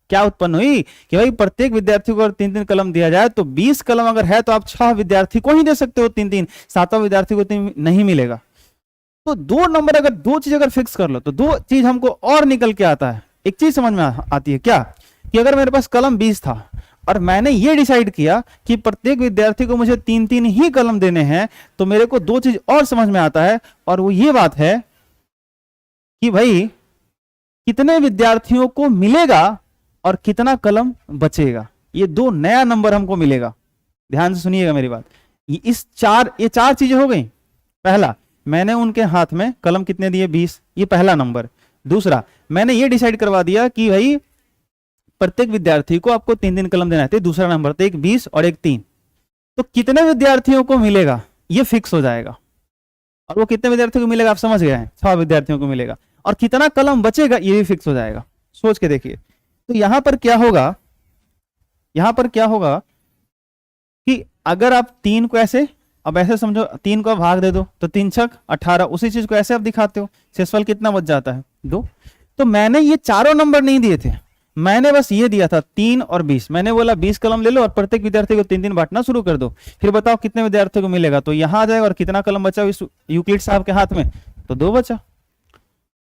क्या उत्पन्न हुई कि भाई प्रत्येक विद्यार्थी को अगर 3-3 कलम दिया जाए तो 20 कलम अगर है तो आप 6 विद्यार्थी को ही दे सकते हो 3-3, 7वां विद्यार्थी को 3 नहीं मिलेगा। तो 2 नंबर अगर 2 चीज अगर फिक्स कर लो तो 2 चीज हमको और निकल के आता है। एक चीज समझ में आती है क्या, कि अगर मेरे पास कलम 20 था और मैंने ये डिसाइड किया कि प्रत्येक विद्यार्थी को मुझे 3-3 ही कलम देने हैं, तो मेरे को 2 चीज और समझ में आता है, और वो ये बात है कि भाई कितने विद्यार्थियों को मिलेगा और कितना कलम बचेगा। ये 2 नया नंबर हमको मिलेगा। ध्यान से सुनिएगा मेरी बात। ये 4 चीजें हो गई। पहला, मैंने उनके हाथ में कलम कितने दिए 20, ये पहला नंबर। दूसरा, मैंने ये डिसाइड करवा दिया कि भाई प्रत्येक विद्यार्थी को आपको 3-3 कलम देना है, दूसरा नंबर तो एक 20 और एक 3। तो कितने विद्यार्थियों को मिलेगा ये फिक्स हो जाएगा, और वो कितने विद्यार्थियों को मिलेगा आप समझ गए हैं, 6 विद्यार्थियों को मिलेगा, और कितना कलम बचेगा ये भी फिक्स हो जाएगा। सोच के देखिए। तो यहां पर क्या होगा कि अगर आप 3 को ऐसे, अब ऐसे समझो 3 को आप भाग दे दो तो 3 छक 18, उसी चीज को ऐसे आप दिखाते हो, शेषफल कितना बच जाता है 2। तो मैंने ये चारों नंबर नहीं दिए थे, मैंने बस ये दिया था 3 और 20। मैंने बोला 20 कलम ले लो और प्रत्येक विद्यार्थी को 3-3 बांटना शुरू कर दो, फिर बताओ कितने विद्यार्थियों को मिलेगा। तो यहां आ जाएगा, और कितना कलम बचा इस यूक्लिड साहब के हाथ में, तो 2 बचा।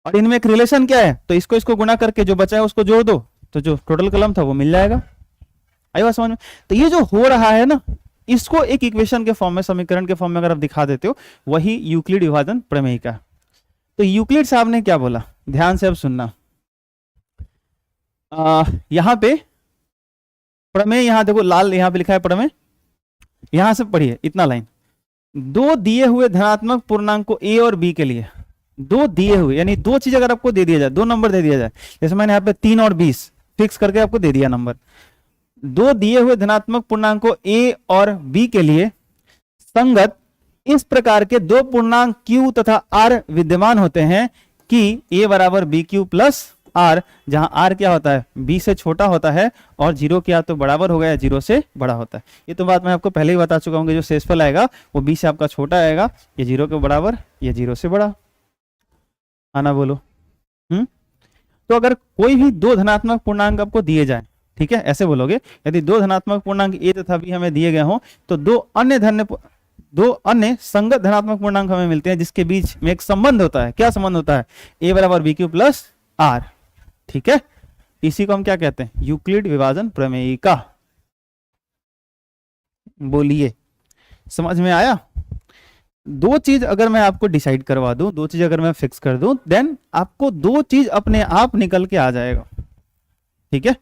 और इनमें एक रिलेशन क्या है, तो इसको गुना करके जो बचा है उसको जोड़ दो, तो जो टोटल कलम था वो मिल जाएगा। आई बात समझ में। तो ये जो हो रहा है ना, इसको एक इक्वेशन के फॉर्म में, समीकरण के फॉर्म में अगर आप दिखा देते हो, वही यूक्लिड विभाजन प्रमेयिका। तो यूक्लिड साहब ने क्या बोला, ध्यान से अब सुनना। यहां पे प्रमेय, यहां देखो लाल यहां पे लिखा है प्रमेय, यहां से पढ़िए इतना लाइन। 2 दिए हुए धनात्मक पूर्णांक को ए और बी के लिए, 2 दिए हुए यानी 2 चीज अगर आपको दे दिया जाए, 2 नंबर दे दिया जाए, जैसे मैंने यहाँ पे 3 और 20 फिक्स करके आपको दे दिया नंबर। 2 दिए हुए धनात्मक पूर्णांक को ए और बी के लिए संगत इस प्रकार के 2 पूर्णांक q तथा r विद्यमान होते हैं कि a बराबर बी क्यू प्लस r, जहां r क्या होता है b से छोटा होता है और 0 क्या तो बराबर होगा या 0 से बड़ा होता है। ये तो बात मैं आपको पहले ही बता चुका हूं कि जो शेषफल आएगा वो b से आपका छोटा आएगा, ये 0 के बराबर, ये 0 से बड़ा। आना बोलो। तो अगर कोई भी 2 धनात्मक पूर्णांक आपको दिए जाए, ठीक है, ऐसे बोलोगे, यदि 2 धनात्मक पूर्णांक a तथा b हमें दिए गए हों तो 2 अन्य संगत धनात्मक पूर्णांक हमें मिलते हैं जिसके बीच में एक संबंध होता है। क्या संबंध होता है, a बराबर बी क्यू प्लस r, ठीक है। इसी को हम क्या कहते हैं, यूक्लिड विभाजन प्रमेयिका। बोलिए, समझ में आया। 2 चीज अगर मैं आपको डिसाइड करवा दूं, 2 चीज अगर मैं फिक्स कर दूं, देन आपको 2 चीज अपने आप निकल के आ जाएगा, ठीक है।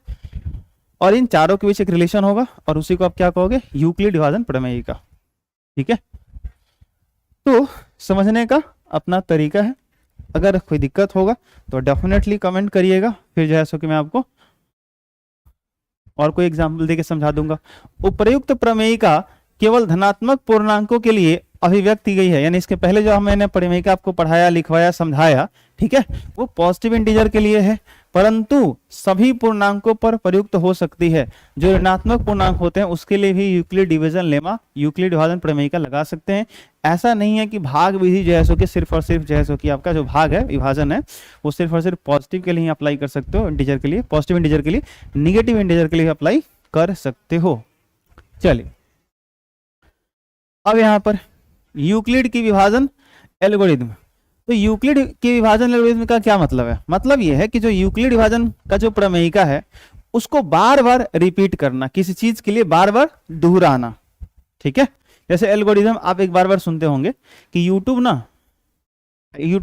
और इन चारों के बीच एक रिलेशन होगा और उसी को आप क्या कहोगे, यूक्लिड विभाजन प्रमेयिका, ठीक है। तो समझने का अपना तरीका है। अगर कोई दिक्कत होगा तो डेफिनेटली कमेंट करिएगा, फिर जो है सो कि मैं आपको और कोई एग्जाम्पल देके समझा दूंगा। उपर्युक्त प्रमेयिका केवल धनात्मक पूर्णांकों के लिए अभिव्यक्त की गई है, यानी इसके पहले जो मैंने प्रमेयिका आपको पढ़ाया, लिखवाया, समझाया, ठीक है, वो पॉजिटिव इंटीजर के लिए है। परंतु सभी पूर्णांकों पर प्रयुक्त हो सकती है। जो ऋणात्मक पूर्णांक होते हैं उसके लिए भी यूक्लिड डिवीजन लेमा, यूक्लिड विभाजन प्रमेयिका लगा सकते हैं। ऐसा नहीं है कि भाग विधि जो है सो कि सिर्फ और सिर्फ जो है सो कि आपका जो भाग है विभाजन है वो सिर्फ और सिर्फ पॉजिटिव के लिए अप्लाई कर सकते हो, इंटीजर के लिए, पॉजिटिव इंटीजर के लिए, निगेटिव इंटीजर के लिए अप्लाई कर सकते हो। चलिए अब यहाँ पर यूक्लिड की विभाजन एल्गोरिथम। तो यूक्लिड के विभाजन एल्गोरिथम का क्या मतलब है? मतलब यह है कि जो यूक्लिड विभाजन का जो प्रमेयिका है उसको बार बार रिपीट करना, किसी चीज के लिए बार बार दोहराना। ठीक है, जैसे एल्गोरिथम आप एक बार बार सुनते होंगे कि यूट्यूब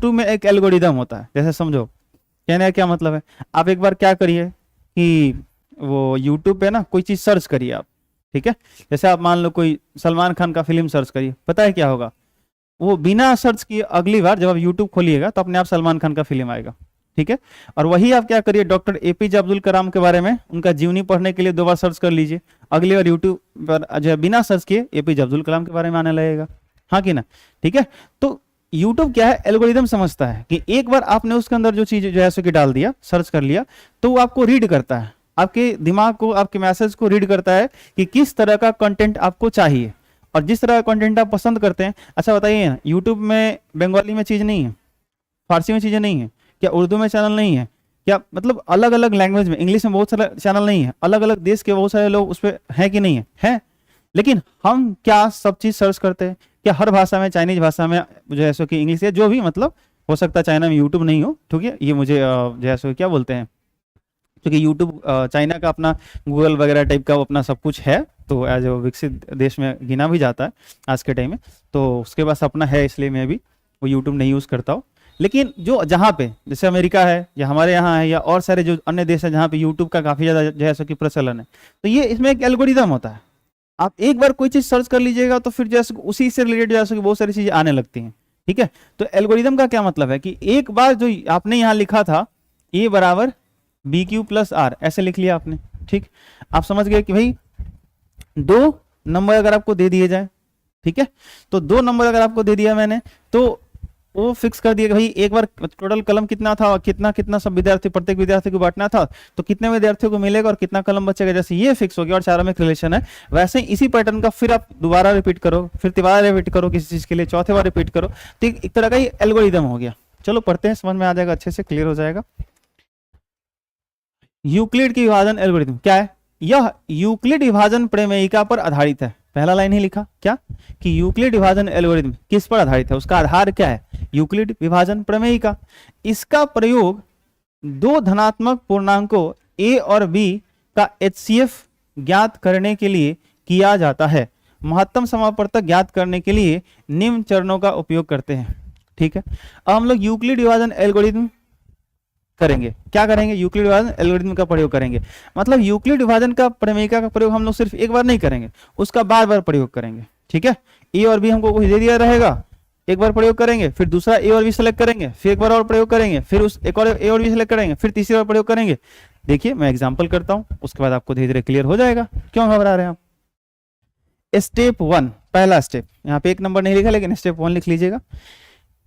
में एक एल्गोरिथम होता है। जैसे समझो, कहने का क्या मतलब है, आप एक बार क्या करिए कि वो यूट्यूब पे ना कोई चीज सर्च करिए आप। ठीक है, जैसे आप मान लो कोई सलमान खान का फिल्म सर्च करिए, पता है क्या होगा, वो बिना सर्च किए अगली बार जब आप यूट्यूब खोलिएगा तो अपने आप सलमान खान का फिल्म आएगा। ठीक है, और वही आप क्या करिए, डॉक्टर एपीजे अब्दुल कलाम के बारे में, उनका जीवनी पढ़ने के लिए 2 बार सर्च कर लीजिए, अगली बार यूट्यूब पर जो है बिना सर्च किए एपीजे अब्दुल कलाम के बारे में आने लगेगा। हाँ कि ना? ठीक है, तो यूट्यूब क्या है, एल्गोरिथम समझता है कि एक बार आपने उसके अंदर जो चीज जो है सो कि डाल दिया, सर्च कर लिया, तो वो आपको रीड करता है, आपके दिमाग को, आपके मैसेज को रीड करता है कि किस तरह का कंटेंट आपको चाहिए और जिस तरह का कंटेंट आप पसंद करते हैं। अच्छा बताइए ना, यूट्यूब में बंगाली में चीज नहीं है, फारसी में चीजें नहीं है क्या, उर्दू में चैनल नहीं है क्या, मतलब अलग अलग लैंग्वेज में, इंग्लिश में बहुत सारे चैनल नहीं है, अलग अलग देश के बहुत सारे लोग उस पर हैं कि नहीं है? है। लेकिन हम क्या सब चीज सर्च करते हैं क्या? हर भाषा में, चाइनीज भाषा में जो है सो कि इंग्लिश या जो भी, मतलब हो सकता है चाइना में यूट्यूब नहीं हो, ठीक है, ये मुझे जो है सो क्या बोलते हैं, क्योंकि यूट्यूब चाइना का अपना गूगल वगैरह टाइप का अपना सब कुछ है, तो एज ए विकसित देश में गिना भी जाता है आज के टाइम में, तो उसके पास अपना है, इसलिए मैं भी वो यूट्यूब नहीं यूज़ करता हूँ। लेकिन जो जहाँ पे जैसे अमेरिका है या हमारे यहाँ है या और सारे जो अन्य देश है जहाँ पे यूट्यूब का काफ़ी ज़्यादा जो है सो कि प्रचलन है, तो ये इसमें एक एल्गोरिदम होता है। आप एक बार कोई चीज़ सर्च कर लीजिएगा तो फिर जैसे उसी से रिलेटेड जैसे कि बहुत सारी चीज़ें आने लगती हैं। ठीक है, तो एल्गोरिदम का क्या मतलब है कि एक बार जो आपने यहाँ लिखा था ए बराबर बी क्यू प्लस आर, ऐसे लिख लिया आपने। ठीक, आप समझ गए कि भाई 2 नंबर अगर आपको दे दिए जाए, ठीक है, तो 2 नंबर अगर आपको दे दिया मैंने, तो वो फिक्स कर दिया कि भाई एक बार टोटल कलम कितना था, कितना कितना सब विद्यार्थी, प्रत्येक विद्यार्थी को बांटना था, तो कितने विद्यार्थियों को मिलेगा और कितना कलम बचेगा, जैसे ये फिक्स हो गया और चारों में रिलेशन है, वैसे ही इसी पैटर्न का फिर आप दोबारा रिपीट करो, फिर तिबारा रिपीट करो किसी चीज के लिए, चौथे बार रिपीट करो, तो एक तरह का ये एल्गोरिदम हो गया। चलो पढ़ते हैं, समझ में आ जाएगा, अच्छे से क्लियर हो जाएगा। यूक्लिड की विभाजन एल्गोरिथम क्या है? यह यूक्लिड विभाजन प्रमेयिका पर आधारित है। पहला लाइन ही लिखा क्या कि यूक्लिड विभाजन एल्गोरिथम किस पर आधारित है, उसका आधार क्या है? यूक्लिड विभाजन प्रमेयिका। इसका प्रयोग 2 धनात्मक पूर्णांकों a और b का HCF ज्ञात करने के लिए किया जाता है। महत्तम समापवर्तक ज्ञात करने के लिए निम्न चरणों का उपयोग करते हैं। ठीक है, अब हम लोग यूक्लिड विभाजन एल्गोरिथम करेंगे। क्या करेंगे? यूक्लिड विभाजन एल्गोरिथम का प्रयोग करेंगे। मतलब यूक्लिड विभाजन का प्रमेयिका का प्रयोग हम लोग सिर्फ एक बार नहीं करेंगे, उसका बार बार प्रयोग करेंगे। ठीक है, ए और बी हमको कुछ दे दिया रहेगा, एक बार प्रयोग करेंगे, फिर दूसरा ए और बी सेलेक्ट करेंगे, फिर एक बार और प्रयोग करेंगे, फिर उस एक और ए और बी सेलेक्ट करेंगे, फिर तीसरी बार प्रयोग करेंगे। देखिए मैं एग्जाम्पल करता हूं, उसके बाद आपको धीरे धीरे क्लियर हो जाएगा। क्यों घबरा रहे हैं आप? स्टेप 1, पहला स्टेप, यहाँ पे 1 नंबर नहीं लिखा लेकिन स्टेप 1 लिख लीजिएगा।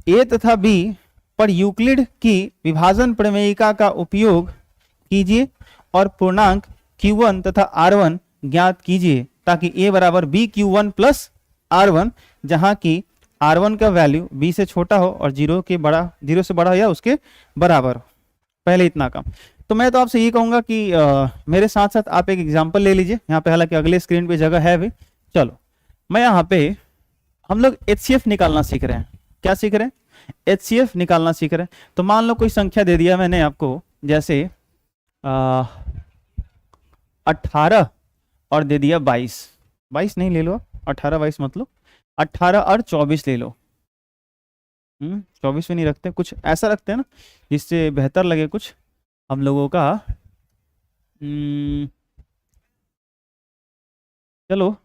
ए तथा बी पर यूक्लिड की विभाजन प्रमेयिका का उपयोग कीजिए और पूर्णांक Q1 तथा R1 ज्ञात कीजिए, ताकि A बराबर बी Q1 प्लस R1, जहां की R1 का वैल्यू B से छोटा हो और 0 से बड़ा हो या उसके बराबर हो। पहले इतना काम। तो मैं तो आपसे ये कहूंगा कि मेरे साथ साथ आप एक एग्जाम्पल ले लीजिए यहाँ पे, हालांकि अगले स्क्रीन पे जगह है भी। चलो मैं यहाँ पे, हम लोग HCF निकालना सीख रहे हैं। क्या सीख रहे हैं? HCF निकालना सीख रहे हैं। तो मान लो कोई संख्या दे दिया मैंने आपको, जैसे 18 और दे दिया 22 नहीं ले लो, 18 22 मत लो, 18 और 24 ले लो। 24 में नहीं रखते, कुछ ऐसा रखते हैं ना जिससे बेहतर लगे कुछ हम लोगों का। चलो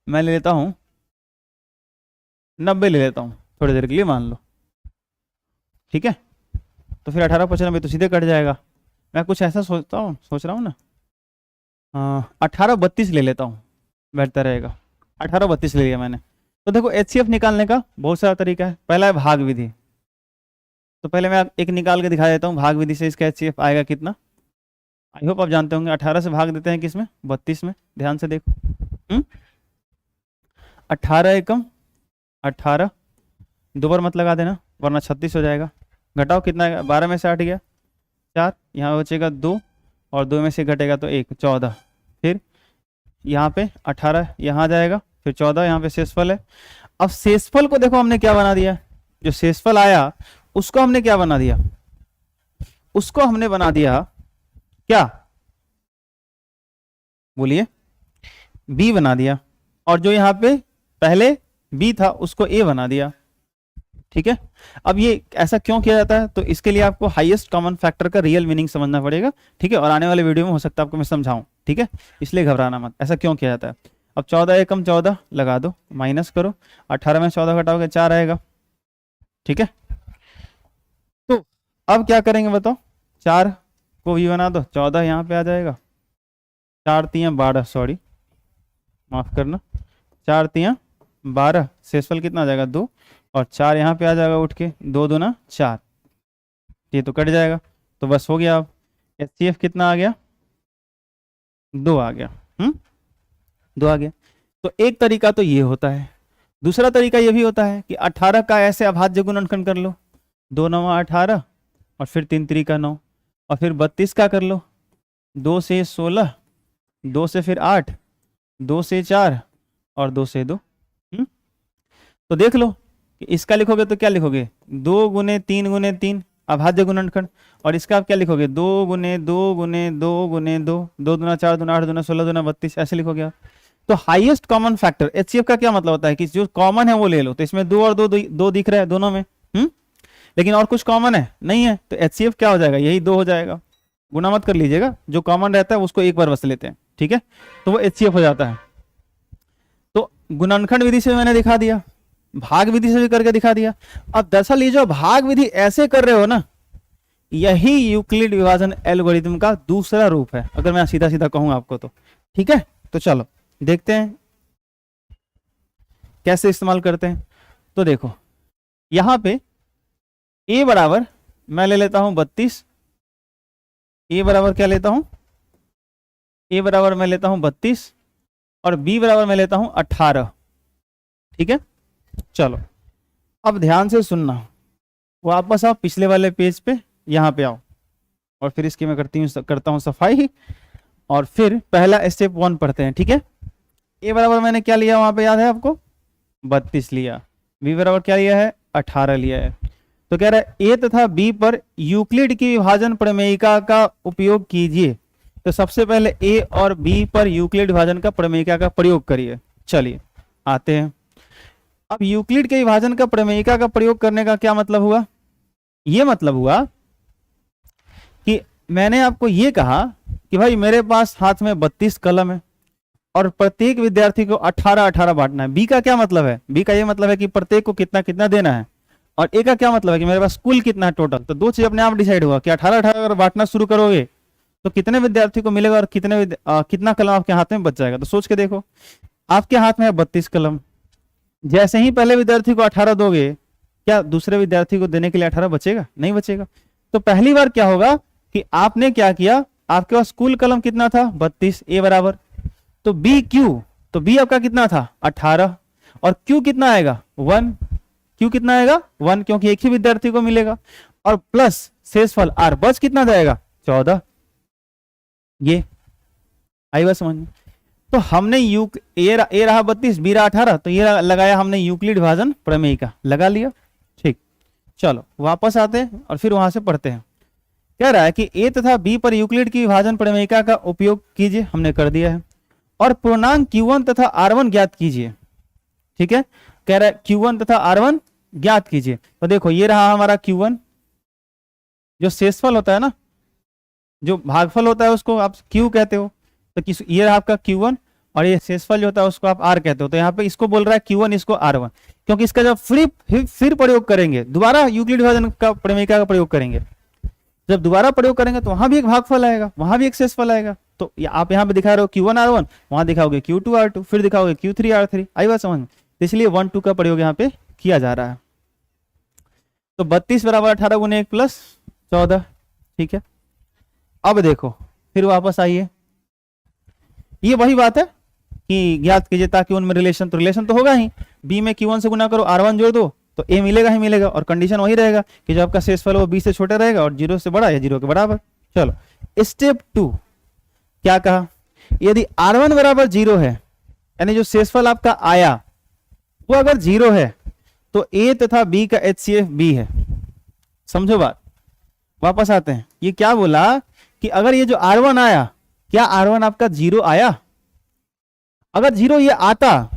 मैं ले लेता हूँ 90 ले लेता हूँ थोड़ी देर के लिए, मान लो। ठीक है, तो फिर 18 × 90 तो सीधे कट जाएगा। मैं कुछ ऐसा सोच रहा हूँ ना, 18 32 ले लेता हूँ, बेहतर रहेगा। 18 32 ले लिया मैंने। तो देखो HCF निकालने का बहुत सारा तरीका है। पहला है भाग विधि। तो पहले मैं एक निकाल के दिखा देता हूँ, भाग विधि से इसका HCF आएगा कितना। आई होप आप जानते होंगे 18 से भाग देते हैं किसमें, 32 में। ध्यान से देखो 18 एकम 18, 2 बार मत लगा देना वरना 36 हो जाएगा। घटाओ कितना आएगा, 12 में से 8 गया 4, यहाँ बचेगा 2 और 2 में से घटेगा तो 1, 14। फिर यहाँ पे 18 यहाँ जाएगा, फिर 14 यहाँ पे शेषफल है। अब शेषफल को देखो हमने क्या बना दिया, जो शेषफल आया उसको हमने क्या बना दिया, उसको हमने बना दिया क्या, बोलिए, बी बना दिया। और जो यहाँ पे पहले बी था उसको ए बना दिया। ठीक है, अब ये ऐसा क्यों किया जाता है, तो इसके लिए आपको हाईएस्ट कॉमन फैक्टर का रियल मीनिंग समझना पड़ेगा। ठीक है, और आने वाले वीडियो में हो सकता है आपको मैं समझाऊं। ठीक है, इसलिए घबराना मत, ऐसा क्यों किया जाता है। अब 14 एकम 14 लगा दो, माइनस करो, 18 में 14 घटाओगे 4 आएगा। ठीक है, तो अब क्या करेंगे बताओ, 4 को भी बना दो, 14 यहाँ पे आ जाएगा, 4 तियां 12, सॉरी माफ करना, 4 तियां 12, शेषफल कितना आ जाएगा 2, और 4 यहाँ पे आ जाएगा उठ के, 2 दूना 4, ये तो कट जाएगा, तो बस हो गया। अब HCF कितना आ गया, 2 आ गया। 2 आ गया। तो एक तरीका तो ये होता है, दूसरा तरीका ये भी होता है कि 18 का ऐसे अभाज्य गुणनखंड कर लो, 2 9 18 और फिर 3 3 का 9, और फिर 32 का कर लो, 2 से 16, 2 से फिर 8, 2 से 4 और 2 से 2। तो देख लो कि इसका लिखोगे तो क्या लिखोगे, 2 गुने 3 गुने 3 अभाज्य गुणनखंड, और इसका आप क्या लिखोगे, 2 गुने 2 गुने 2 गुने 2, 2 दूना 4 दूना 8 दूना 16 दूना 32, ऐसे लिखोगे आप। तो हाईएस्ट कॉमन फैक्टर HCF का क्या मतलब होता है कि जो कॉमन है वो ले लो। तो इसमें 2 और 2 2 दिख रहा है दोनों में, लेकिन और कुछ कॉमन है नहीं है, तो HCF क्या हो जाएगा, यही 2 हो जाएगा। गुना मत कर लीजिएगा, जो कॉमन रहता है उसको एक बार बस लेते हैं। ठीक है, तो वो HCF हो जाता है। तो गुणनखंड विधि से मैंने दिखा दिया, भाग विधि से भी करके दिखा दिया। अब दरअसल ये जो भाग विधि ऐसे कर रहे हो ना, यही यूक्लिड विभाजन एल्गोरिथम का दूसरा रूप है, अगर मैं सीधा सीधा कहूं आपको तो। ठीक है, तो चलो देखते हैं कैसे इस्तेमाल करते हैं। तो देखो यहां पे a बराबर मैं ले लेता हूं 32, a बराबर क्या लेता हूं, a बराबर मैं लेता हूं 32 और b बराबर मैं लेता हूं 18। ठीक है, चलो अब ध्यान से सुनना, वापस आओ पिछले वाले पेज पे, यहाँ पे आओ, और फिर इसकी मैं करता हूँ सफाई, और फिर पहला स्टेप 1 पढ़ते हैं। ठीक है, a बराबर मैंने क्या लिया वहां पे याद है आपको, 32 लिया, b बराबर क्या लिया है, 18 लिया है। तो कह रहा है a तथा b पर यूक्लिड की विभाजन प्रमेयिका का उपयोग कीजिए। तो सबसे पहले a और b पर यूक्लिड विभाजन का प्रमेयिका का प्रयोग करिए। चलिए आते हैं। अब यूक्लिड के विभाजन का प्रमेयिका का प्रयोग करने का क्या मतलब हुआ, ये मतलब हुआ कि मैंने आपको ये कहा कि भाई मेरे पास हाथ में 32 कलम है और प्रत्येक विद्यार्थी को 18-18 बांटना है। बी का क्या मतलब है, बी का ये मतलब है कि प्रत्येक को कितना कितना देना है, और ए का क्या मतलब है कि मेरे पास कुल कितना है टोटल। तो 2 चीज अपने आप डिसाइड हुआ कि 18-18 अगर बांटना शुरू करोगे तो कितने विद्यार्थी को मिलेगा और कितना कलम आपके हाथ में बच जाएगा। तो सोच के देखो, आपके हाथ में है 32 कलम, जैसे ही पहले विद्यार्थी को 18 दोगे, क्या दूसरे विद्यार्थी को देने के लिए 18 बचेगा, नहीं बचेगा। तो पहली बार क्या होगा कि आपने क्या किया, आपके पास कुल कलम कितना था 32, ए बराबर, तो बी क्यू, तो बी आपका कितना था 18, और क्यू कितना आएगा 1, क्यू कितना आएगा 1, क्योंकि एक ही विद्यार्थी को मिलेगा, और प्लस शेषफल आर, बच कितना जाएगा 14। ये आई बात समझ में। तो हमने ए रहा 32, बी रहा 18, तो ये लगाया हमने यूक्लिड विभाजन प्रमेयिका, लगा लिया। ठीक, चलो वापस आते हैं और फिर वहां से पढ़ते हैं। कह रहा है कि ए तथा बी पर यूक्लिड की विभाजन प्रमेयिका का उपयोग कीजिए, हमने कर दिया है, और पूर्णांक Q1 तथा R1 ज्ञात कीजिए। ठीक है, कह रहा है Q1 तथा R1 ज्ञात कीजिए। तो देखो ये रहा हमारा Q1, जो शेषफल होता है ना, जो भागफल होता है उसको आप Q कहते हो, तो ये रहा आपका Q1, और ये शेषफल जो होता है उसको आप R कहते हो। तो यहाँ पे इसको बोल रहा है Q1, इसको R1, क्योंकि इसका जब फिर प्रयोग करेंगे, दोबारा यूक्लिड विभाजन का प्रमेयिका का प्रयोग करेंगे, जब दोबारा प्रयोग करेंगे तो वहां भी एक भागफल आएगा, वहां भी एक शेषफल आएगा। तो आप यहाँ पे दिखा रहे हो Q1 R1, वहां दिखाओगे Q2 R2, फिर दिखाओगे Q3 R3। आई बात समझ में, इसलिए 1 2 का प्रयोग यहाँ पे किया जा रहा है। तो 32 बराबर 18 गुने 1 प्लस 14। ठीक है, अब देखो फिर वापस आइए, ये वही बात है कि ज्ञात कीजिए ताकि उनमें रिलेशन, तो रिलेशन तो होगा ही, बी में Q1 से गुना करो, R1 जोड़ दो तो ए मिलेगा ही मिलेगा, और कंडीशन वही रहेगा कि जो आपका शेषफल वो बी से छोटा रहेगा और 0 से बड़ा या 0 के बराबर। चलो स्टेप 2 क्या कहा, यदि R1 बराबर 0 है, यानी जो शेषफल आपका आया वो अगर 0 है, तो ए तथा बी का HCF बी है। समझो बात, वापस आते हैं, ये क्या बोला कि अगर ये जो R1 आया, क्या R1 आपका 0 आया? अगर 0 ये आता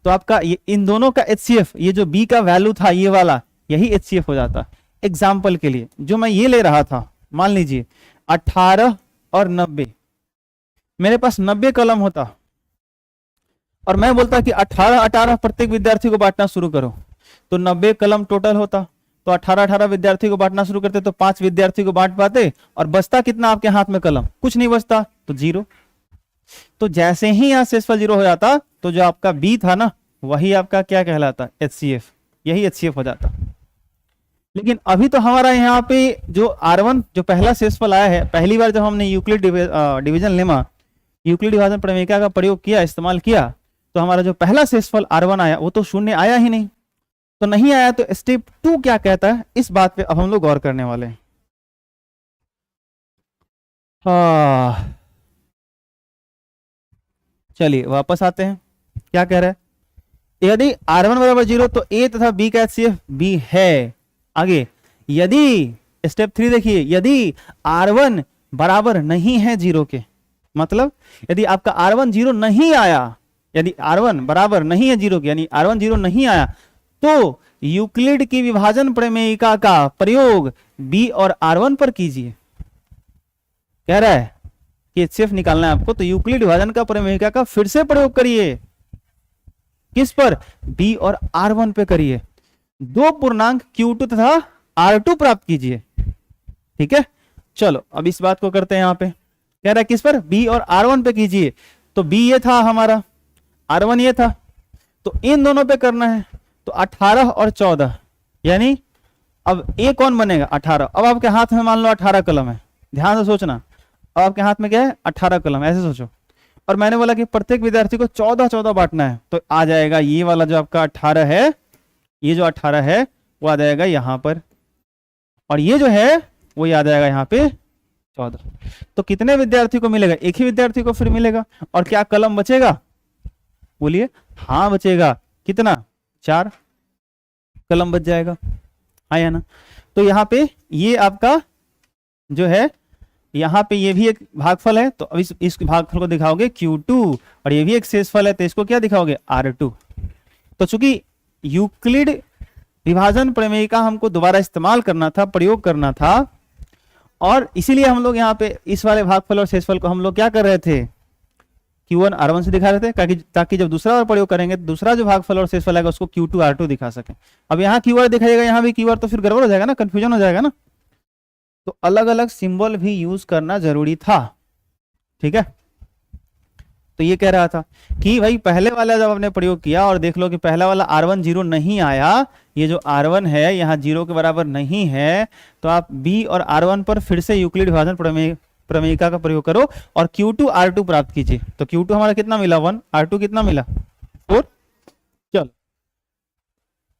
तो आपका ये इन दोनों का HCF, ये जो b का वैल्यू था ये वाला, यही HCF हो जाता। एग्जाम्पल के लिए जो मैं ये ले रहा था, मान लीजिए 18 और 90, मेरे पास 90 कलम होता और मैं बोलता कि 18 प्रत्येक विद्यार्थी को बांटना शुरू करो, तो 90 कलम टोटल होता, तो 18 विद्यार्थी को बांटना शुरू करते तो 5 विद्यार्थी को बांट पाते, और बचता कितना आपके हाथ में कलम? कुछ नहीं बचता, तो 0। तो जैसे ही यहां शेषफल 0 हो जाता तो जो आपका बी था ना, वही आपका क्या कहलाता? HCF, यही HCF हो जाता। लेकिन अभी तो हमारा यहाँ पे जो R1 जो पहला शेषफल आया है, पहली बार जब हमने यूक्लिड डिवीजन लेमा, यूक्लिड विभाजन प्रमेयिका का प्रयोग किया, इस्तेमाल किया, तो हमारा जो पहला शेषफल R1 आया वो तो शून्य आया ही नहीं, तो नहीं आया। तो स्टेप 2 क्या कहता है, इस बात पे अब हम लोग गौर करने वाले हैं। चलिए वापस आते हैं, क्या कह रहा है, यदि R1 बराबर 0 तो A तथा B का HCF B है। आगे यदि स्टेप 3 देखिए, यदि R1 बराबर नहीं है 0 के, मतलब यदि आपका R1 0 नहीं आया, यदि R1 बराबर नहीं है 0 के, यानी R1 0 नहीं आया, तो यूक्लिड की विभाजन प्रमेयिका का प्रयोग B और R1 पर कीजिए। कह रहा है कि HCF निकालना है आपको, तो यूक्लिड विभाजन का प्रमेयिका का फिर से प्रयोग करिए। किस पर? B और R1 पे करिए। 2 पूर्णांक Q2 तथा R2 प्राप्त कीजिए। ठीक है, चलो अब इस बात को करते हैं। यहाँ पे कह रहा है किस पर? B और R1 पे कीजिए। तो B ये था हमारा, R1 ये था, तो इन दोनों पे करना है। तो 18 और 14, यानी अब A कौन बनेगा? 18। अब आपके हाथ में मान लो 18 कलम है, ध्यान से सोचना, अब आपके हाथ में क्या है? 18 कलम, ऐसे सोचो। और मैंने बोला कि प्रत्येक विद्यार्थी को 14 बांटना है, तो आ जाएगा ये वाला जो आपका 18 है, ये जो 18 है वो आ जाएगा यहाँ पर, और ये जो है वो आ जाएगा यहाँ पे 14। तो कितने विद्यार्थी को मिलेगा? एक ही विद्यार्थी को फिर मिलेगा। और क्या कलम बचेगा? बोलिए। हाँ बचेगा, कितना? 4 कलम बच जाएगा, आया ना। तो यहाँ पे ये आपका जो है, यहाँ पे ये भी एक भागफल है, तो अब इस भागफल को दिखाओगे Q2, और ये भी एक शेषफल है, तो इसको क्या दिखाओगे? R2। तो चूंकि यूक्लिड विभाजन प्रमेयिका हमको दोबारा इस्तेमाल करना था, प्रयोग करना था, और इसीलिए हम लोग यहाँ पे इस वाले भागफल और शेषफल को हम लोग क्या कर रहे थे? Q1 R1 से दिखा रहे थे, ताकि जब दूसरा बार प्रयोग करेंगे तो दूसरा जो भागफल और शेषफल आएगा उसको Q2 R2 दिखा सके। अब यहाँ QR दिखाएगा, यहाँ भी QR, तो फिर गड़बड़ हो जाएगा ना, कंफ्यूजन हो जाएगा ना। तो अलग अलग सिंबल भी यूज करना जरूरी था। ठीक है, तो ये कह रहा था कि भाई पहले वाला जब आपने प्रयोग किया और देख लो कि पहला वाला R1 0 नहीं आया, ये जो R1 है यहाँ 0 के बराबर नहीं है, तो आप B और R1 पर फिर से यूक्लिड विभाजन प्रमेयिका का प्रयोग करो और Q2 R2 प्राप्त कीजिए। तो Q2 हमारा कितना मिला? 1। R2 कितना मिला? 4। चलो,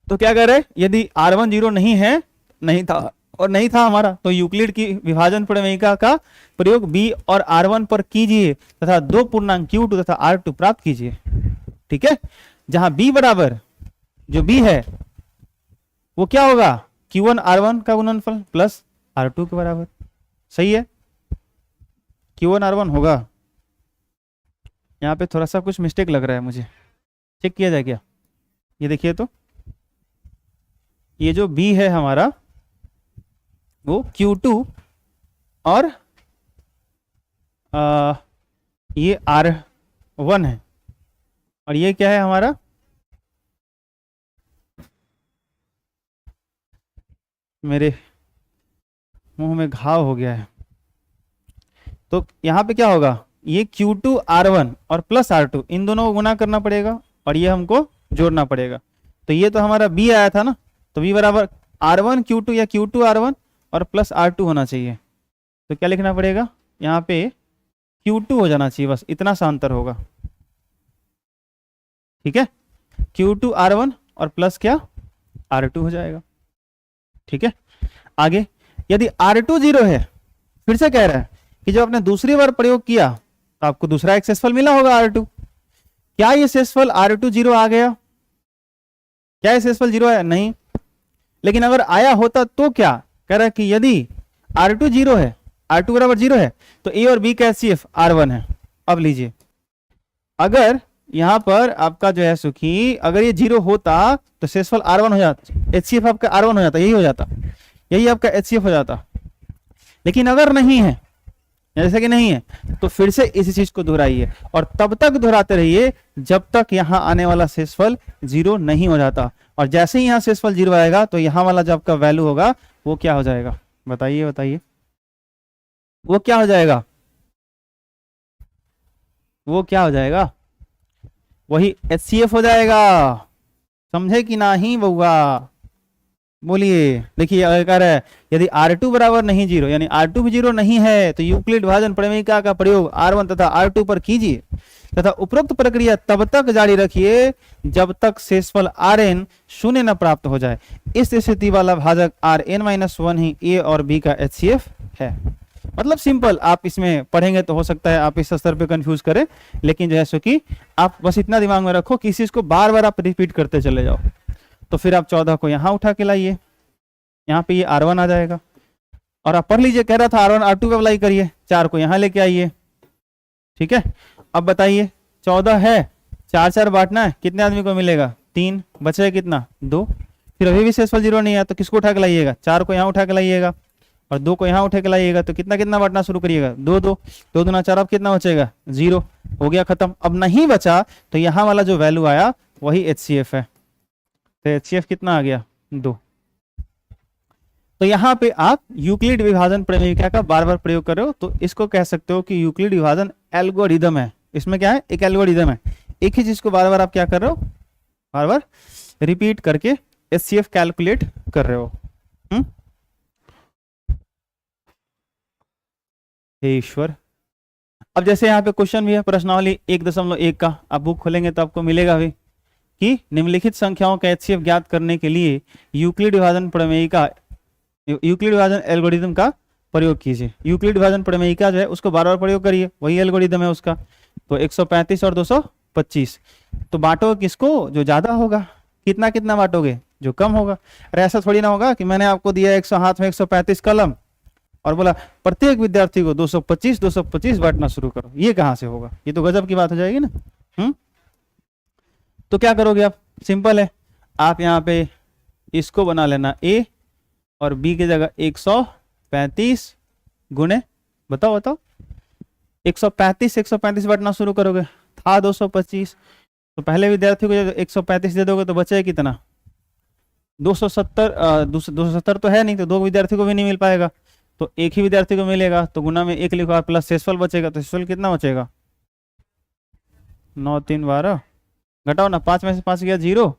तो क्या कह रहे, यदि R1 0 नहीं है, नहीं था और नहीं था हमारा, तो यूक्लिड की विभाजन प्रमेयिका का प्रयोग B और R1 पर कीजिए तथा 2 पूर्णांक Q2 तथा R2 प्राप्त कीजिए। ठीक है, जहां B बराबर, जो B है वो क्या होगा? Q1 R1 का गुणनफल प्लस R2 के बराबर। सही है, Q1 R1 होगा। यहाँ पे थोड़ा सा कुछ मिस्टेक लग रहा है मुझे, चेक किया जाए क्या? ये देखिए, तो ये जो B है हमारा वो Q2 और ये R1 है, और ये क्या है हमारा? मेरे मुंह में घाव हो गया है। तो यहाँ पे क्या होगा? ये Q2 R1 और प्लस R2, इन दोनों को गुना करना पड़ेगा और ये हमको जोड़ना पड़ेगा। तो ये तो हमारा B आया था ना, तो B बराबर R1Q2 या Q2R1 और प्लस R2 होना चाहिए। तो क्या लिखना पड़ेगा, यहाँ पे Q2 हो जाना चाहिए, बस इतना सा अंतर होगा। ठीक है, Q2R1 और प्लस क्या R2 हो जाएगा। ठीक है, आगे यदि R2 0 है, फिर से कह रहा है कि जब आपने दूसरी बार प्रयोग किया तो आपको दूसरा एक शेषफल मिला होगा R2। क्या ये शेषफल R2 0 आ गया? क्या ये शेषफल 0 आया? नहीं। लेकिन अगर आया होता तो क्या कह रहा है कि यदि R2 0 है, R2 बराबर 0 है, तो A और B का HCF R1 है। अब लीजिए, अगर यहां पर आपका जो है सुखी, अगर ये 0 होता तो शेषफल R1 हो जाता, HCF आपका R1 हो जाता, यही हो जाता, यही आपका HCF हो जाता। लेकिन अगर नहीं है, जैसे कि नहीं है, तो फिर से इसी चीज को दोहराइए और तब तक दोहराते रहिए जब तक यहां आने वाला शेषफल 0 नहीं हो जाता। और जैसे ही यहां शेषफल 0 आएगा तो यहां वाला जो आपका वैल्यू होगा वो क्या हो जाएगा, बताइए बताइए, वो क्या हो जाएगा, वो क्या हो जाएगा, वही HCF हो जाएगा। समझे कि नहीं बउआ? बोलिए। देखिए अगर कह रहा है यदि R2 बराबर नहीं 0, यानी R2 भी 0 नहीं है, तो यूक्लिड विभाजन प्रमेयिका का प्रयोग R1 तथा R2 पर कीजिए तथा उपरोक्त प्रक्रिया तब तक जारी रखिए जब तक शेषफल Rn शून्य न प्राप्त हो जाए। इस स्थिति वाला भाजक Rn-1 ही A और B का HCF है। मतलब सिंपल, आप इसमें पढ़ेंगे तो हो सकता है आप इस स्तर पे कंफ्यूज करें, लेकिन जो है सो कि आप बस इतना दिमाग में रखो कि इस चीज को बार बार आप रिपीट करते चले जाओ। तो फिर आप 14 को यहां उठा के लाइए, यहाँ पे ये R1 आ जाएगा, और आप पढ़ लीजिए, कह रहा था R1 R2 पे अप्लाई करिए, 4 को यहाँ लेके आइए। ठीक है, अब बताइए 14 है, 4 बांटना है, कितने आदमी को मिलेगा? 3, बचे कितना? 2। फिर अभी भी शेषफल 0 नहीं है, तो किसको उठा के लाइएगा? 4 को यहाँ उठा के लाइएगा और 2 को यहाँ उठा के लाइएगा, तो कितना कितना बांटना शुरू करिएगा? 2 2 2 दूना 4, अब कितना बचेगा? 0। हो गया खत्म। अब नहीं बचा तो यहाँ वाला जो वैल्यू आया वही HCF है। तो HCF कितना आ गया? 2। तो यहाँ पे आप यूक्लिड विभाजन प्रमेयिका का बार बार प्रयोग कर रहे हो, तो इसको कह सकते हो कि यूक्लिड विभाजन एल्गोरिदम है। इसमें क्या है? एक एल्गोरिदम है, एक ही चीज को बार बार आप क्या कर रहे हो? बार बार रिपीट करके HCF कैलकुलेट कर रहे हो। हे ईश्वर। अब जैसे यहाँ पे क्वेश्चन भी है, प्रश्नावली 1.1 का, आप बुक खोलेंगे तो आपको मिलेगा भी कि निम्नलिखित संख्याओं का HCF ज्ञात करने के लिए यूक्लिड विभाजन प्रमेयिका, यूक्लिड विभाजन एल्गोरिदम का प्रयोग कीजिए। यूक्लिड विभाजन प्रमेयिका जो है उसको बार बार प्रयोग करिए, वही एल्गोरिदम है उसका। तो 135 और 225, तो बांटो किसको? जो ज्यादा होगा। कितना कितना बांटोगे? जो कम होगा। अरे ऐसा थोड़ी ना होगा कि मैंने आपको दिया 100 हाथ में 135 कलम और बोला प्रत्येक विद्यार्थी को 225 225 बांटना शुरू करो। ये कहां से होगा? ये तो गजब की बात हो जाएगी ना। तो क्या करोगे आप? सिंपल है, आप यहाँ पे इसको बना लेना A और B की जगह 135 गुणे, बताओ बताओ, 135 बांटना शुरू करोगे, था 225, तो पहले विद्यार्थी को 135 दे दोगे तो बचे कितना? 270 तो है नहीं, तो 2 विद्यार्थी को भी नहीं मिल पाएगा, तो एक ही विद्यार्थी को मिलेगा, तो गुना में 1 लिखो प्लस शेषफल बचेगा, तो शेषफल कितना बचेगा? 9 3 12, घटाओ ना, 5 में से 5 गया 0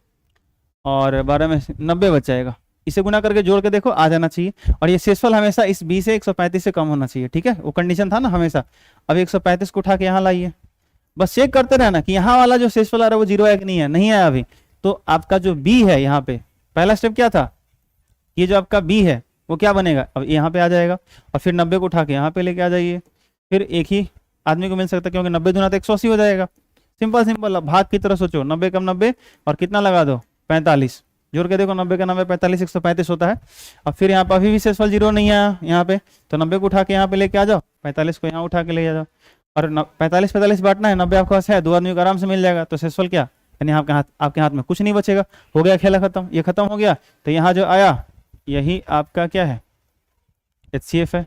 और 12 में से 90 बच जाएगा। इसे गुना करके जोड़ के देखो, आ जाना चाहिए। और ये शेषफल हमेशा इस B से 135 से कम होना चाहिए। ठीक है, वो कंडीशन था ना हमेशा। अब 135 को उठा के यहाँ लाइए, बस चेक करते रहना कि यहाँ वाला जो शेषफल आ रहा है वो 0 है कि नहीं है। नहीं आया अभी, तो आपका जो B है यहाँ पे, पहला स्टेप क्या था? ये जो आपका B है वो क्या बनेगा? अब यहाँ पे आ जाएगा, और फिर 90 को उठा के यहाँ पे लेके आ जाइए। फिर एक ही आदमी को मिल सकता है, क्योंकि 90 दूना तो 180 हो जाएगा। सिंपल सिंपल, भाग की तरह सोचो, 90 कम 90 और कितना लगा दो? 45। जोड़ के देखो, 90 का 90 45, 135 होता है। अब फिर यहाँ पर अभी भी शेषफल 0 नहीं आया यहाँ पे, तो 90 को उठा के यहाँ पे लेके आ जाओ, 45 को यहाँ उठा के ले जाओ, और 45 बांटना है, 90 आपके पास है, 2 आदमी को आराम से मिल जाएगा। तो शेषफल क्या? यानी आपके हाथ में कुछ नहीं बचेगा। हो गया खेला खत्म, ये खत्म हो गया। तो यहाँ जो आया यही आपका क्या है? HCF है।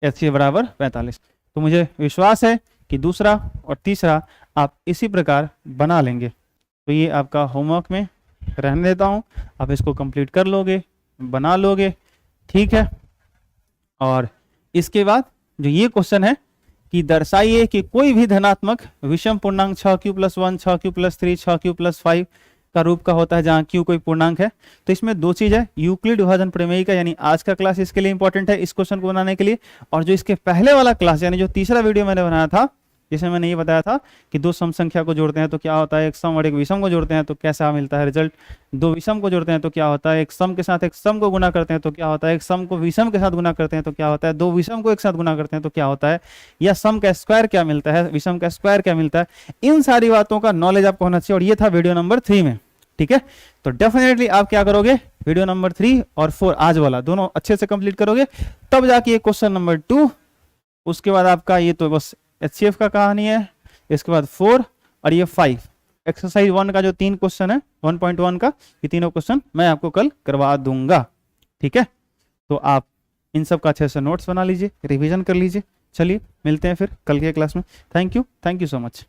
HCF बराबर 45। तो मुझे विश्वास है कि दूसरा और तीसरा आप इसी प्रकार बना लेंगे। तो ये आपका होमवर्क में रहने देता हूँ, आप इसको कंप्लीट कर लोगे, बना लोगे। ठीक है, और इसके बाद जो ये क्वेश्चन है कि दर्शाइए कि कोई भी धनात्मक विषम पूर्णांक 6q + 1, 6q + 3, 6q + 5 का रूप का होता है जहाँ q कोई पूर्णांक है। तो इसमें दो चीज है, यूक्लिड विभाजन प्रमेय का यानी आज का क्लास इसके लिए इंपॉर्टेंट है इस क्वेश्चन को बनाने के लिए, और जो इसके पहले वाला क्लास यानी जो तीसरा वीडियो मैंने बनाया था जिसमें मैंने ये बताया था कि दो सम संख्या को जोड़ते हैं तो क्या होता है, एक सम और एक विषम को जोड़ते हैं तो कैसा मिलता है रिजल्ट, दो विषम को जोड़ते हैं तो क्या होता है, एक सम के साथ एक सम को गुना करते हैं तो क्या होता है, एक सम को विषम के साथ गुना करते हैं तो क्या होता है, दो विषम को एक साथ गुना करते हैं तो क्या होता है, या सम का स्क्वायर क्या मिलता है, विषम का स्क्वायर क्या मिलता है। इन सारी बातों का नॉलेज आपको होना चाहिए और ये था वीडियो नंबर 3 में। ठीक है, तो डेफिनेटली आप क्या करोगे, वीडियो नंबर 3 और 4 आज वाला दोनों अच्छे से कंप्लीट करोगे, तब जाके ये क्वेश्चन नंबर 2, उसके बाद आपका ये तो बस HCF का कहानी है, इसके बाद 4 और ये 5 एक्सरसाइज 1 का जो 3 क्वेश्चन है 1.1 का, ये तीनों क्वेश्चन मैं आपको कल करवा दूंगा। ठीक है, तो आप इन सब का अच्छे से नोट्स बना लीजिए, रिवीजन कर लीजिए। चलिए मिलते हैं फिर कल के क्लास में। Thank you so much.